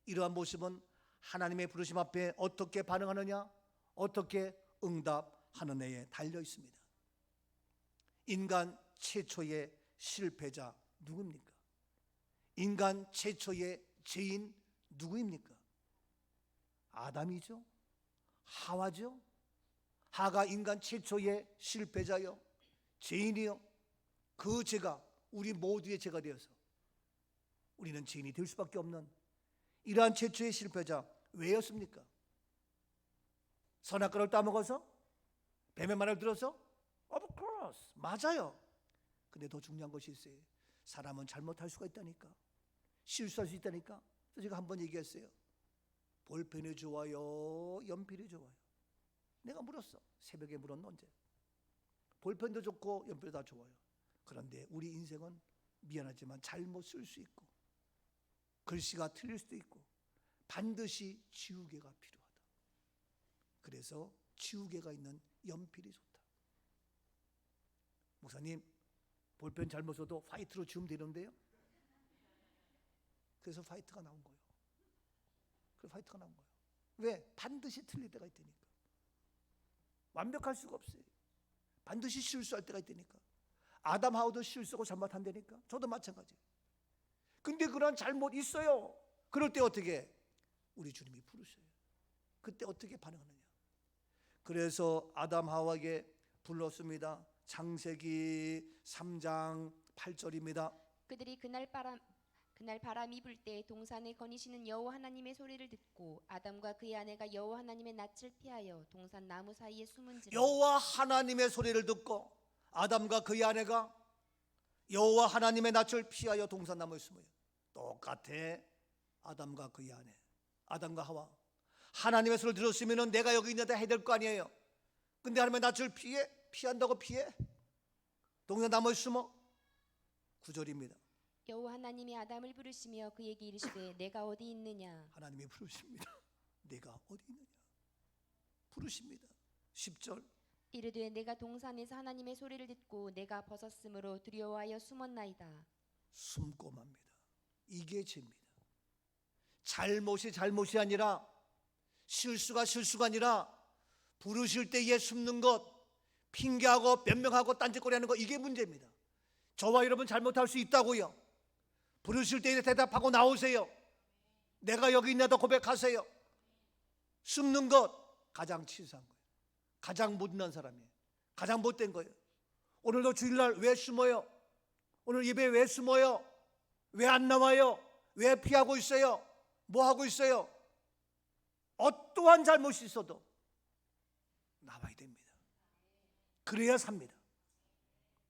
A: 이러한 모습은 하나님의 부르심 앞에 어떻게 반응하느냐, 어떻게 응답하느냐에 달려 있습니다. 인간 최초의 실패자 누구입니까? 인간 최초의 죄인 누구입니까? 아담이죠. 하와죠. 하가 인간 최초의 실패자요, 죄인이요. 그 죄가 우리 모두의 죄가 되어서 우리는 죄인이 될 수밖에 없는 이러한 최초의 실패자 왜였습니까? 선악과를 따먹어서? 뱀의 말을 들어서? Of course, 맞아요. 근데 더 중요한 것이 있어요. 사람은 잘못할 수가 있다니까, 실수할 수 있다니까. 그래서 제가 한번 얘기했어요. 볼펜이 좋아요, 연필이 좋아요? 내가 물었어. 새벽에 물었는 언제? 볼펜도 좋고 연필도 다 좋아요. 그런데 우리 인생은 미안하지만 잘못 쓸 수 있고 글씨가 틀릴 수도 있고 반드시 지우개가 필요하다. 그래서 지우개가 있는 연필이 좋다. 목사님, 볼펜 잘못 써도 화이트로 지우면 되는데요? 그래서 화이트가 나온 거예요. 그래서 화이트가 나온 거예요. 왜? 반드시 틀릴 때가 있다니까. 완벽할 수가 없어요. 반드시 실수할 때가 있다니까. 아담 하와도 실수하고 잘못한다니까. 저도 마찬가지예요. 근데 그런 잘못 있어요. 그럴 때 어떻게 해? 우리 주님이 부르셔요. 그때 어떻게 반응하느냐. 그래서 아담 하와에게 불렀습니다. 창세기 3장 8절입니다.
B: 그들이 그날 바람이 불 때 동산에 거니시는 여호와 하나님의 소리를 듣고 아담과 그의 아내가 여호와 하나님의 낯을 피하여 동산 나무 사이에 숨은지라.
A: 여호와 하나님의 소리를 듣고 아담과 그의 아내가 여호와 하나님의 낯을 피하여 동산나무에 숨어요. 똑같아. 아담과 그의 아내, 아담과 하와, 하나님의 소리를 들었으면 내가 여기 있는데 해야 될 거 아니에요. 근데 하나님의 낯을 피한다고 피해? 동산나무에 숨어? 9절입니다.
B: 여호와 하나님이 아담을 부르시며 그에게 이르시되 내가 어디 있느냐.
A: 하나님이 부르십니다. 내가 어디 있느냐 부르십니다. 10절
B: 이르되 내가 동산에서 하나님의 소리를 듣고 내가 벗었으므로 두려워하여 숨었나이다.
A: 숨고 맙니다. 이게 죄입니다. 잘못이 아니라, 실수가 아니라 부르실 때에 숨는 것, 핑계하고 변명하고 딴짓거리 하는 것, 이게 문제입니다. 저와 여러분 잘못할 수 있다고요. 부르실 때에 대답하고 나오세요. 내가 여기 있나도 고백하세요. 숨는 것 가장 치사한 거예요. 가장 못난 사람이에요. 가장 못된 거예요. 오늘도 주일날 왜 숨어요? 오늘 예배 왜 숨어요? 왜 안 나와요? 왜 피하고 있어요? 뭐 하고 있어요? 어떠한 잘못이 있어도 나와야 됩니다. 그래야 삽니다.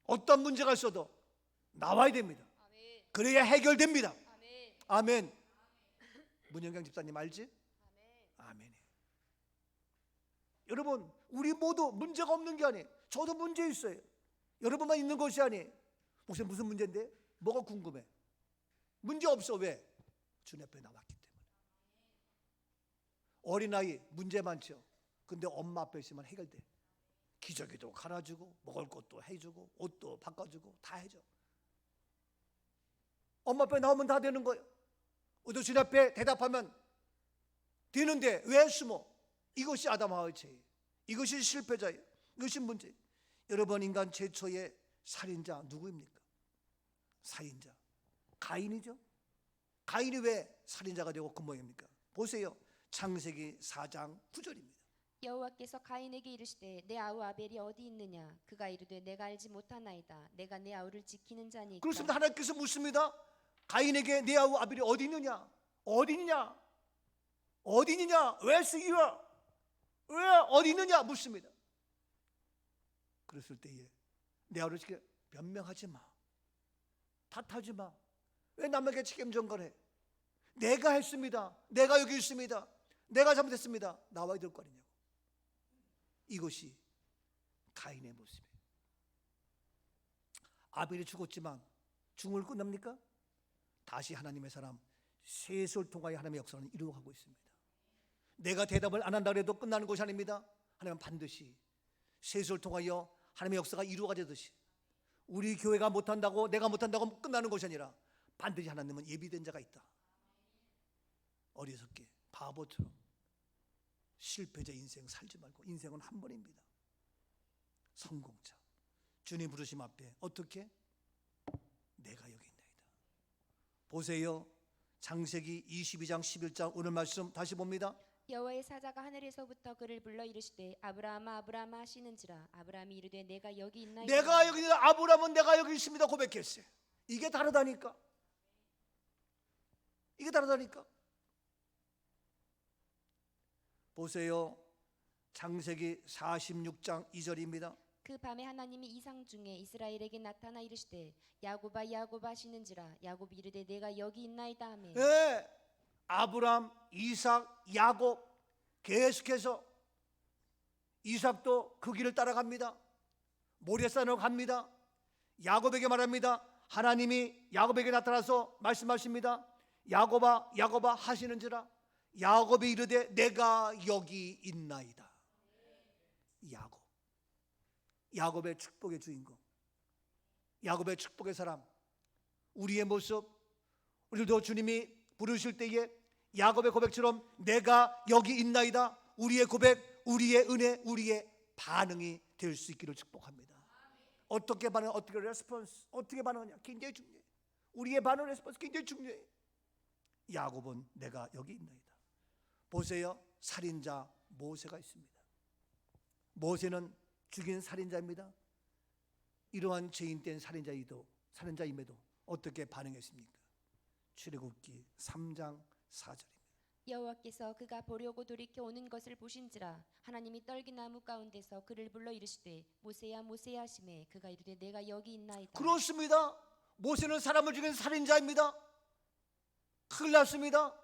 A: 어떤 문제가 있어도 나와야 됩니다. 그래야 해결됩니다. 아멘. 문영경 집사님 알지? 아멘. 여러분, 우리 모두 문제가 없는 게 아니에요. 저도 문제 있어요. 여러분만 있는 것이 아니에요. 목사님 무슨 문제인데? 뭐가 궁금해? 문제 없어. 왜? 주님 앞에 나왔기 때문에. 어린아이 문제 많죠. 근데 엄마 앞에 있으면 해결돼. 기저귀도 갈아주고 먹을 것도 해주고 옷도 바꿔주고 다 해줘. 엄마 앞에 나오면 다 되는 거예요. 우리도 주님 앞에 대답하면 되는데 왜 숨어? 이것이 아담 하와의 죄예요. 이것이 실패자예요. 이것이 문제예요. 여러분, 인간 최초의 살인자 누구입니까? 살인자 가인이죠. 가인이 왜 살인자가 되고 그 모양입니까? 보세요. 창세기 4장 9절입니다.
B: 여호와께서 가인에게 이르시되 내 아우 아벨이 어디 있느냐. 그가 이르되 내가 알지 못하나이다. 내가 내 아우를 지키는 자니까.
A: 그렇습니다. 하나님께서 묻습니다. 가인에게 내 아우 아벨이 어디 있느냐? 어디 있느냐? 어디 있느냐? Where's you? 왜 어디 있느냐? 묻습니다. 그랬을 때에 내 아우를 지켜 변명하지 마. 탓하지 마. 왜 남에게 책임 전가해? 내가 했습니다. 내가 여기 있습니다. 내가 잘못했습니다. 나와야 될 거 아니냐고. 이것이 가인의 모습이에요. 아벨이 죽었지만 죽음을 끝납니까? 다시 하나님의 사람 셋을 통하여 하나님의 역사는 이루어가고 있습니다. 내가 대답을 안 한다 해도 끝나는 것이 아닙니다. 하나님은 반드시 셋을 통하여 하나님의 역사가 이루어가듯이 우리 교회가 못한다고 내가 못한다고 끝나는 것이 아니라 반드시 하나님은 예비된 자가 있다. 어리석게 바보처럼 실패자 인생 살지 말고 인생은 한 번입니다. 성공자 주님 부르심 앞에 어떻게? 내가 여기 있나이다. 보세요. 창세기 22장 11장 오늘 말씀 다시 봅니다.
B: 여호와의 사자가 하늘에서부터 그를 불러 이르시되 아브라함아 아브라함아 하시는지라. 아브라함이 이르되 내가 여기 있나이다.
A: 내가 여기 있는 아브라함은 내가 여기 있습니다 고백했어요. 이게 다르다니까. 이게 다르다니까. 보세요. 창세기 46장 2절입니다.
B: 그 밤에 하나님이 이상 중에 이스라엘에게 나타나 이르시되 야곱아 야곱아 하시는지라. 야곱이 이르되 내가 여기 있나이다 하매.
A: 네. 아브람, 이삭, 야곱 계속해서 이삭도 그 길을 따라갑니다. 모래산으로 갑니다. 야곱에게 말합니다. 하나님이 야곱에게 나타나서 말씀하십니다. 야곱아 야곱아 하시는지라. 야곱이 이르되 내가 여기 있나이다. 야곱의 축복의 주인공, 야곱의 축복의 사람, 우리의 모습, 우리도 주님이 부르실 때에 야곱의 고백처럼 내가 여기 있나이다. 우리의 고백, 우리의 은혜, 우리의 반응이 될 수 있기를 축복합니다. 어떻게 반응, 어떻게 레스폰스, 어떻게 반응하냐 굉장히 중요해요. 우리의 반응 레스폰스 굉장히 중요해요. 야곱은 내가 여기 있나이다. 보세요. 살인자 모세가 있습니다. 모세는 죽인 살인자입니다. 이러한 죄인된 살인자임에도 어떻게 반응했습니까? 출애굽기 3장 4절입니다.
B: 여호와께서 그가 보려고 돌이켜 오는 것을 보신지라 하나님이 떨기나무 가운데서 그를 불러 이르시되 모세야 모세야 하시매 그가 이르되 내가 여기 있나이다.
A: 그렇습니다. 모세는 사람을 죽인 살인자입니다. 큰일 났습니다.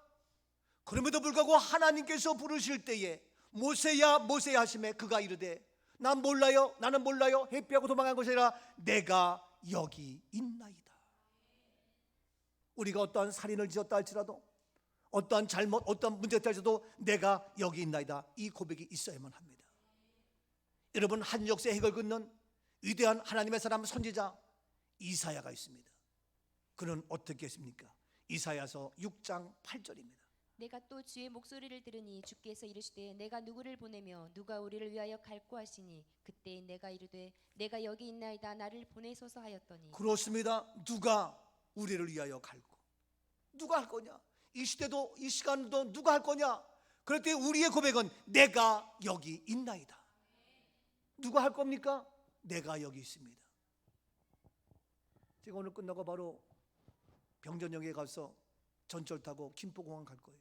A: 그럼에도 불구하고 하나님께서 부르실 때에 모세야 모세야 하시매 그가 이르되 난 몰라요, 나는 몰라요, 회피하고 도망간 것이 아니라 내가 여기 있나이다. 우리가 어떠한 살인을 지었다 할지라도, 어떠한 잘못, 어떠한 문제가 있다 할지라도 내가 여기 있나이다, 이 고백이 있어야만 합니다. 여러분, 한 역사의 핵을 긋는 위대한 하나님의 사람 선지자 이사야가 있습니다. 그는 어떻게 했습니까? 이사야서 6장 8절입니다.
B: 내가 또 주의 목소리를 들으니 주께서 이르시되 내가 누구를 보내며 누가 우리를 위하여 갈고 하시니 그때 내가 이르되 내가 여기 있나이다 나를 보내소서 하였더니.
A: 그렇습니다. 누가 우리를 위하여 갈고, 누가 할 거냐? 이 시대도 이 시간도 누가 할 거냐? 그럴 때 우리의 고백은 내가 여기 있나이다. 누가 할 겁니까? 내가 여기 있습니다. 제가 오늘 끝나고 바로 병전역에 가서 전철 타고 김포공항 갈 거예요.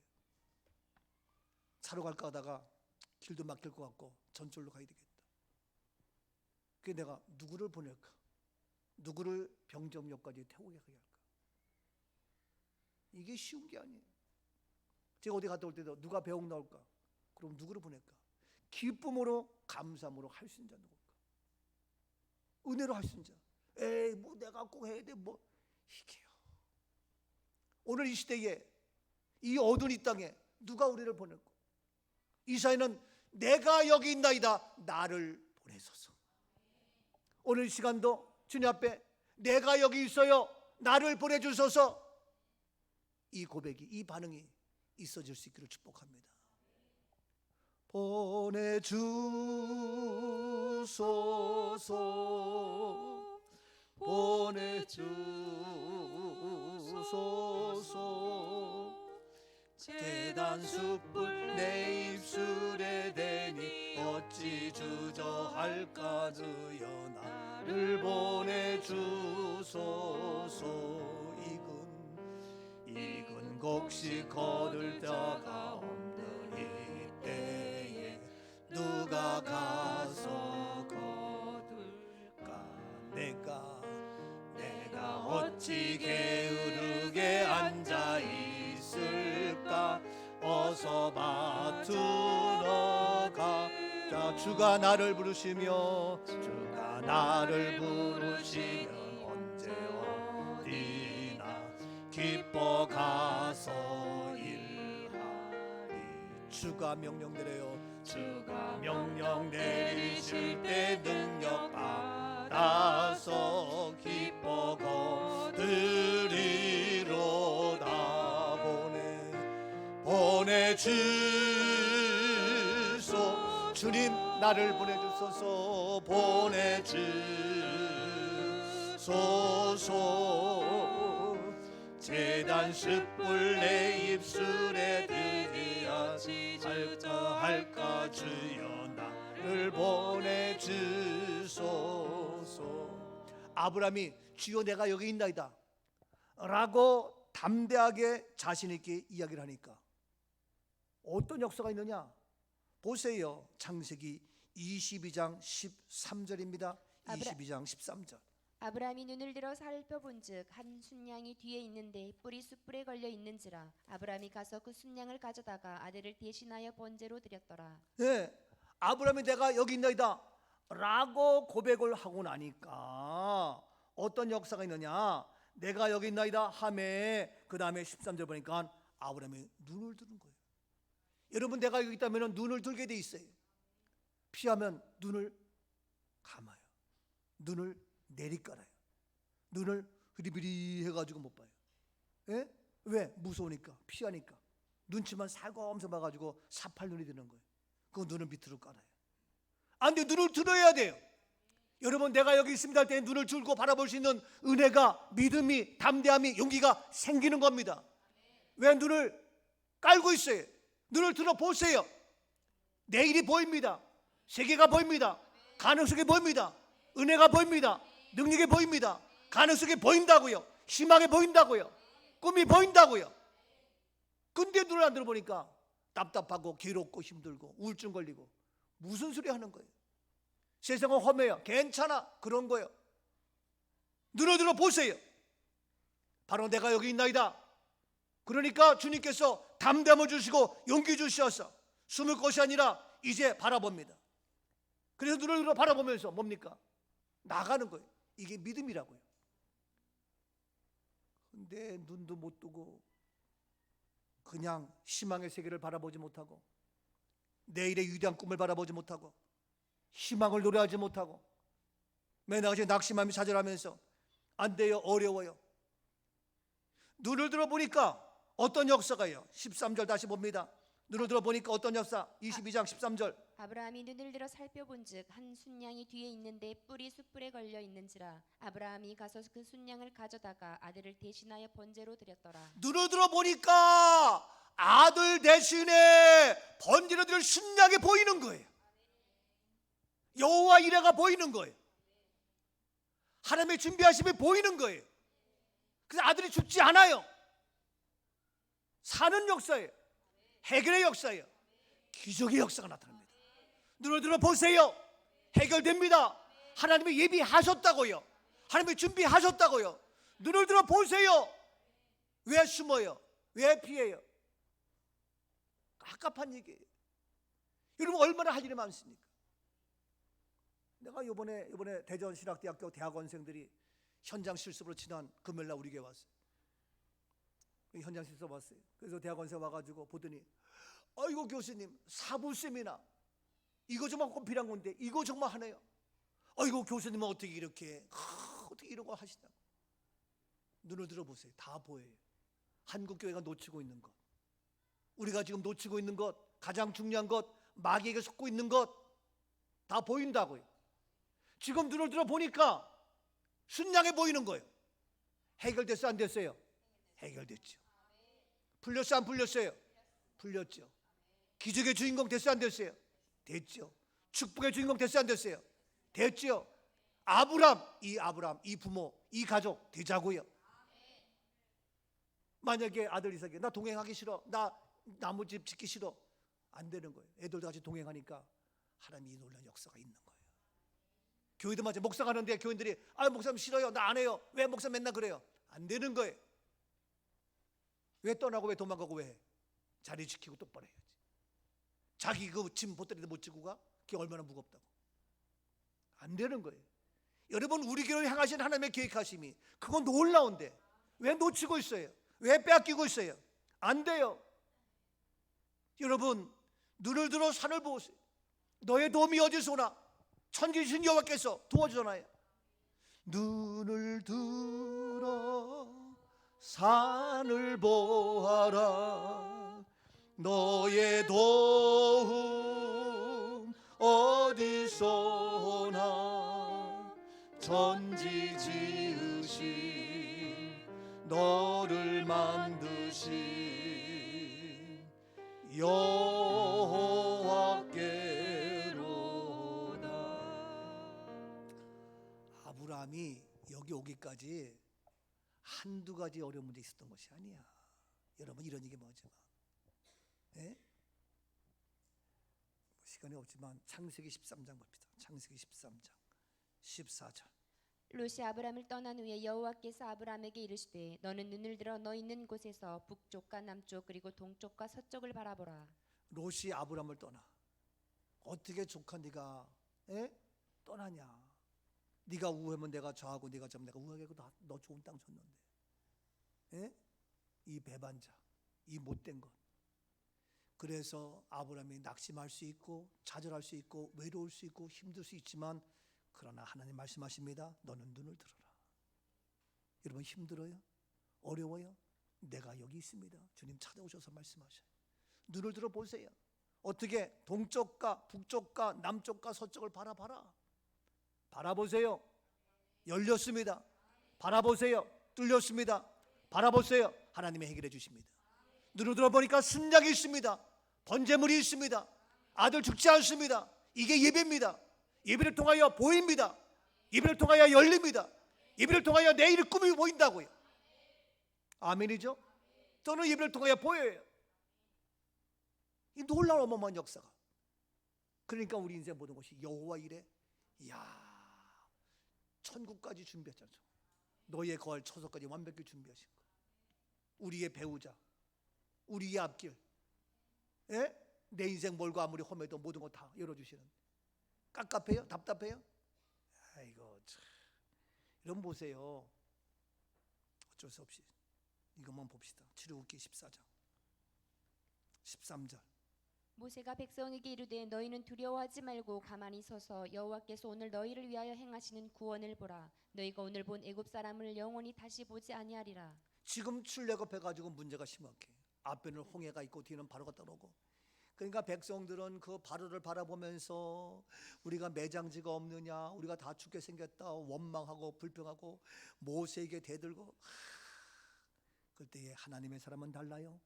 A: 차로 갈까 하다가 길도 막힐 것 같고 전철로 가야 되겠다. 그게 내가 누구를 보낼까? 누구를 병전역까지 태우게 할까? 이게 쉬운 게 아니에요. 제가 어디 갔다 올 때도 누가 배웅 나올까? 그럼 누구를 보낼까? 기쁨으로 감사함으로 할 수 있는 자 누굴까? 은혜로 할 수 있는 자. 에이 뭐 내가 꼭 해야 돼 뭐 이게요. 오늘 이 시대에 이 어두운 이 땅에 누가 우리를 보낼까? 이사야는 내가 여기 있나이다 나를 보내소서. 오늘 이 시간도 주님 앞에 내가 여기 있어요 나를 보내주소서, 이 고백이, 이 반응이 있어질 수 있기를 축복합니다. 보내주소서 보내주소서. 제단 숯불 내 입술에 대니 어찌 주저할까 주여 나를 보내주소서. 익은 곡식 거둘 자가 없는 이때에 누가 가서 거둘까? 내가 어찌 게으르게 앉아 있을까? 어서 밭으로 가자. 주가 나를 부르시며 주가 나를 부르시면 언제 어디나 기뻐 가서 일하리. 주가 명령 내려요. 주가 명령 내리실 때 능력 받아서 기뻐 거두리로다. 보내주소. 주님 나를 보내주소서. 보내주소서. 제단 숯불 내 입술에 들이하지 할까 주여 나를 보내주소서. 아브라함이 주여 내가 여기 있나이다 라고 담대하게 자신 있게 이야기를 하니까 어떤 역사가 있느냐? 보세요. 창세기 22장 13절입니다. 22장 13절.
B: 아브라함이 눈을 들어 살펴본즉 한 순양이 뒤에 있는데 뿔이 숯불에 걸려 있는지라 아브라함이 가서 그 순양을 가져다가 아들을 대신하여 번제로 드렸더라.
A: 네, 아브라함이 내가 여기 있나이다 라고 고백을 하고 나니까 어떤 역사가 있느냐? 내가 여기 있나이다 하매 그 다음에 13절 보니까 아브라함이 눈을 뜨는 거예요. 여러분, 내가 여기 있다면 눈을 들게 돼 있어요. 피하면 눈을 감아요. 눈을 내리깔아요. 눈을 흐리비리 해가지고 못 봐요. 예? 왜? 무서우니까, 피하니까. 눈치만 살검살 봐가지고 사팔눈이 되는 거예요. 그 눈을 밑으로 깔아요. 안 돼, 눈을 들어야 돼요. 여러분, 내가 여기 있습니다 할 때 눈을 들고 바라볼 수 있는 은혜가, 믿음이, 담대함이, 용기가 생기는 겁니다. 왜 눈을 깔고 있어요? 눈을 들어 보세요. 내일이 보입니다. 세계가 보입니다. 가능성이 보입니다. 은혜가 보입니다. 능력이 보입니다. 가능성이 보인다고요. 희망이 보인다고요. 꿈이 보인다고요. 근데 눈을 안 들어보니까 답답하고 괴롭고 힘들고 우울증 걸리고 무슨 소리 하는 거예요? 세상은 험해요. 괜찮아. 그런 거예요. 눈을 들어 보세요. 바로 내가 여기 있나이다. 그러니까 주님께서 담대함을 주시고 용기 주셔서 숨을 것이 아니라 이제 바라봅니다. 그래서 눈을 들어 바라보면서 뭡니까? 나가는 거예요. 이게 믿음이라고요. 근데 눈도 못 뜨고 그냥 희망의 세계를 바라보지 못하고 내일의 위대한 꿈을 바라보지 못하고 희망을 노래하지 못하고 매일같이 낙심하며 좌절하면서 안 돼요, 어려워요. 눈을 들어보니까 어떤 역사가요? 13절 다시 봅니다. 눈을 들어보니까 어떤 역사? 22장 13절.
B: 아브라함이 눈을 들어 살펴본즉 한 순양이 뒤에 있는데 뿔이 숯불에 걸려 있는지라 아브라함이 가서 그 순양을 가져다가 아들을 대신하여 번제로 드렸더라.
A: 눈을 들어보니까 아들 대신에 번제로 드릴 순양이 보이는 거예요. 여호와 이레가 보이는 거예요. 하나님의 준비하심이 보이는 거예요. 그래서 아들이 죽지 않아요. 사는 역사예요. 해결의 역사예요. 기적의 역사가 나타납니다. 눈을 들어 보세요. 해결됩니다. 하나님이 예비하셨다고요. 하나님이 준비하셨다고요. 눈을 들어 보세요. 왜 숨어요? 왜 피해요? 갑갑한 얘기예요. 여러분 얼마나 할 일이 많습니까? 내가 이번에 대전신학대학교 대학원생들이 현장 실습으로 지난 금요일날 우리 교회 왔어요. 현장 실습 왔어요. 그래서 대학원생 와가지고 보더니 아이고 교수님 사부 세미나 이거 정말 꼭 필요한 건데 이거 정말 하네요. 아이고 교수님은 어떻게 이렇게 어떻게 이런 거 하시나. 눈을 들어보세요. 다 보여요. 한국교회가 놓치고 있는 것, 우리가 지금 놓치고 있는 것, 가장 중요한 것, 마귀에게 속고 있는 것 다 보인다고요. 지금 눈을 들어보니까 순양해 보이는 거예요. 해결됐어요? 안 됐어요? 해결됐죠. 풀렸어요? 안 풀렸어요? 풀렸죠. 기적의 주인공 됐어요? 안 됐어요? 됐죠. 축복의 주인공 됐어요? 안 됐어요? 됐죠. 아브람, 이 부모, 이 가족 되자고요. 만약에 아들 이삭이 나 동행하기 싫어, 나 나무집 짓기 싫어, 안 되는 거예요. 애들도 같이 동행하니까 하나님이 놀라운 역사가 있는 거예요. 교회도 마찬가지. 목사 가는데 교인들이 목사님 싫어요, 나 안 해요. 왜 목사 맨날 그래요? 안 되는 거예요. 왜 떠나고 왜 도망가고 왜 해? 자리 지키고 똑바로 해야지. 자기 그 짐 보따리도 못 지고 가? 그게 얼마나 무겁다고. 안 되는 거예요. 여러분 우리 교회를 향하신 하나님의 계획하심이 그건 놀라운데 왜 놓치고 있어요? 왜 빼앗기고 있어요? 안 돼요. 여러분 눈을 들어 산을 보세요. 너의 도움이 어디서 오나? 천지신 여호와께서 도와주잖아요. 눈을 들어 산을 보아라. 너의 도움 어디서 오나? 천지 지으신 너를 만드신 여호와께로다. 아브라함이 여기 오기까지 한두 가지 어려운 문제 있었던 것이 아니야. 여러분 이런 얘기 뭐지만 시간이 없지만 창세기 13장 봅시다. 창세기 13장 14절.
B: 롯이 아브람을 떠난 후에 여호와께서 아브람에게 이르시되 너는 눈을 들어 너 있는 곳에서 북쪽과 남쪽 그리고 동쪽과 서쪽을 바라보라.
A: 롯이 아브람을 떠나. 어떻게 조카 네가 떠나냐? 네가 우하면 내가 저하고 네가 저하면 내가 우하게 너 좋은 땅 줬는데 이 배반자, 이 못된 것. 그래서 아브람이 낙심할 수 있고 좌절할 수 있고 외로울 수 있고 힘들 수 있지만 그러나 하나님 말씀하십니다. 너는 눈을 들어라. 여러분 힘들어요? 어려워요? 내가 여기 있습니다. 주님 찾아오셔서 말씀하셔요. 눈을 들어 보세요. 어떻게 동쪽과 북쪽과 남쪽과 서쪽을 바라봐라. 바라보세요. 열렸습니다. 바라보세요. 뚫렸습니다. 바라보세요. 하나님이 해결해 주십니다. 눈을 들어보니까 순양이 있습니다. 번제물이 있습니다. 아들 죽지 않습니다. 이게 예배입니다. 예배를 통하여 보입니다. 예배를 통하여 열립니다. 예배를 통하여 내일의 꿈이 보인다고요. 아멘이죠? 저는 예배를 통하여 보여요. 이 놀라운 어마어마한 역사가. 그러니까 우리 인생 모든 것이 여호와 이래. 이야, 천국까지 준비했잖아. 너의 거할 처소까지 완벽히 준비하신 거. 우리의 배우자, 우리의 앞길, 예? 내 인생 멀고 아무리 험해도 모든 거 다 열어주시는. 깝깝해요? 답답해요? 아이고 참. 이런 보세요. 어쩔 수 없이 이것만 봅시다. 출애굽기 14장 13절.
B: 모세가 백성에게 이르되 너희는 두려워하지 말고 가만히 서서 여호와께서 오늘 너희를 위하여 행하시는 구원을 보라. 너희가 오늘 본 애굽 사람을 영원히 다시 보지 아니하리라.
A: 지금 출애굽해가지고 문제가 심각해. 앞에는 홍해가 있고 뒤는 바로가 따라오고. 그러니까 백성들은 그 바로를 바라보면서 우리가 매장지가 없느냐, 우리가 다 죽게 생겼다 원망하고 불평하고 모세에게 대들고. 그때 하나님의 사람은 달라요.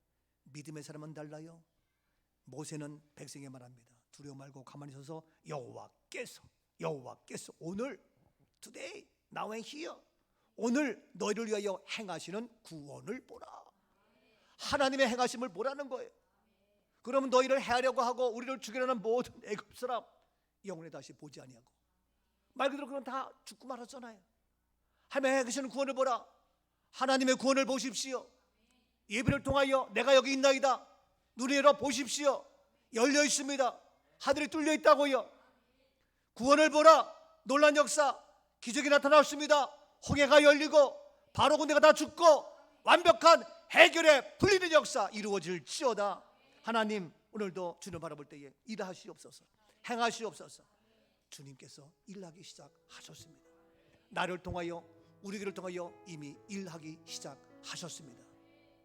A: 믿음의 사람은 달라요. 모세는 백성에게 말합니다. 두려워 말고 가만히 서서 여호와께서 오늘 today now and here 오늘 너희를 위하여 행하시는 구원을 보라. 하나님의 행하심을 보라는 거예요. 그러면 너희를 해하려고 하고 우리를 죽이려는 모든 애굽 사람 영원히 다시 보지 아니하고. 말 그대로 그럼 다 죽고 말았잖아요. 하나님의 행하시는 구원을 보라. 하나님의 구원을 보십시오. 예배를 통하여 내가 여기 있나이다. 눈을 열어 보십시오. 열려 있습니다. 하늘이 뚫려 있다고요. 구원을 보라. 놀란 역사, 기적이 나타났습니다. 홍해가 열리고 바로 군대가 다 죽고 완벽한 해결에 풀리는 역사 이루어질지어다. 하나님 오늘도 주님 바라볼 때에 일하시옵소서. 행하시옵소서. 주님께서 일하기 시작하셨습니다. 나를 통하여 우리 길을 통하여 이미 일하기 시작하셨습니다.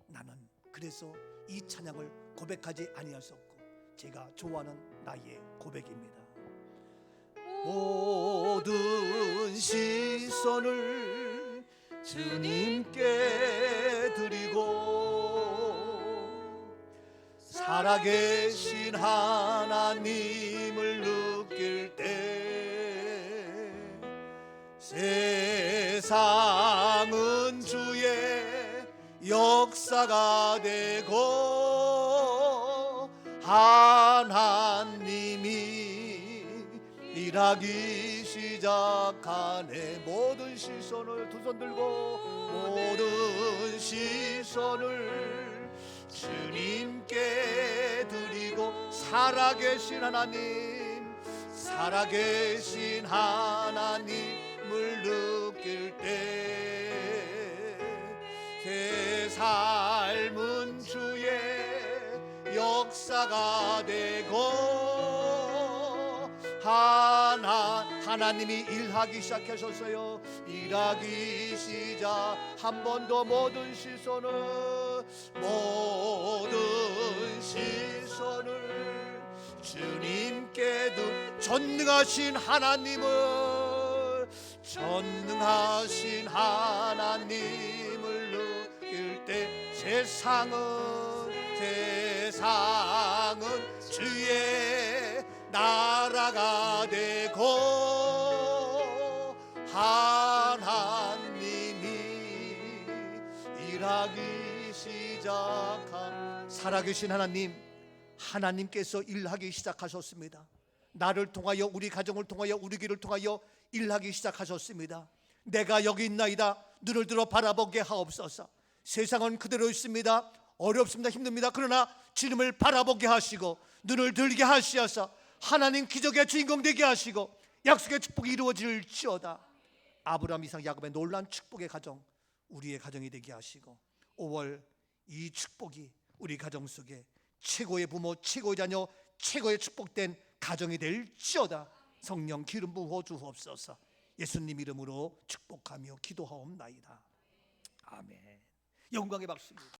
A: 나는 그래서 이 찬양을 고백하지 아니할 수 없고 제가 좋아하는 나의 고백입니다. 모든 시선을 주님께 드리고 살아계신 하나님을 느낄 때 세상은 주의 역사가 되고 하나님이 일하기 시작하네. 모든 시선을 두 손 들고 모든 시선을 주님께 드리고 살아계신 하나님을 느낄 때 새 삶은 주의 역사가 되고 하나님이 일하기 시작하셨어요. 일하기 시작. 한 번 더 모든 시선을 주님께 전능하신 하나님을 느낄 때 세상은 주의 나라가 되고 하나님이 일하기 시작한 살아계신 하나님께서 일하기 시작하셨습니다. 나를 통하여 우리 가정을 통하여 우리 길을 통하여 일하기 시작하셨습니다. 내가 여기 있나이다. 눈을 들어 바라보게 하옵소서. 세상은 그대로 있습니다. 어렵습니다. 힘듭니다. 그러나 주님을 바라보게 하시고 눈을 들게 하시어서 하나님 기적의 주인공 되게 하시고 약속의 축복이 이루어질지어다. 아브라함, 이삭, 야곱의 놀란 축복의 가정 우리의 가정이 되게 하시고 5월 이 축복이 우리 가정 속에 최고의 부모, 최고의 자녀, 최고의 축복된 가정이 될지어다. 성령 기름 부어 주옵소서. 예수님 이름으로 축복하며 기도하옵나이다. 아멘. 영광의 박수입니다.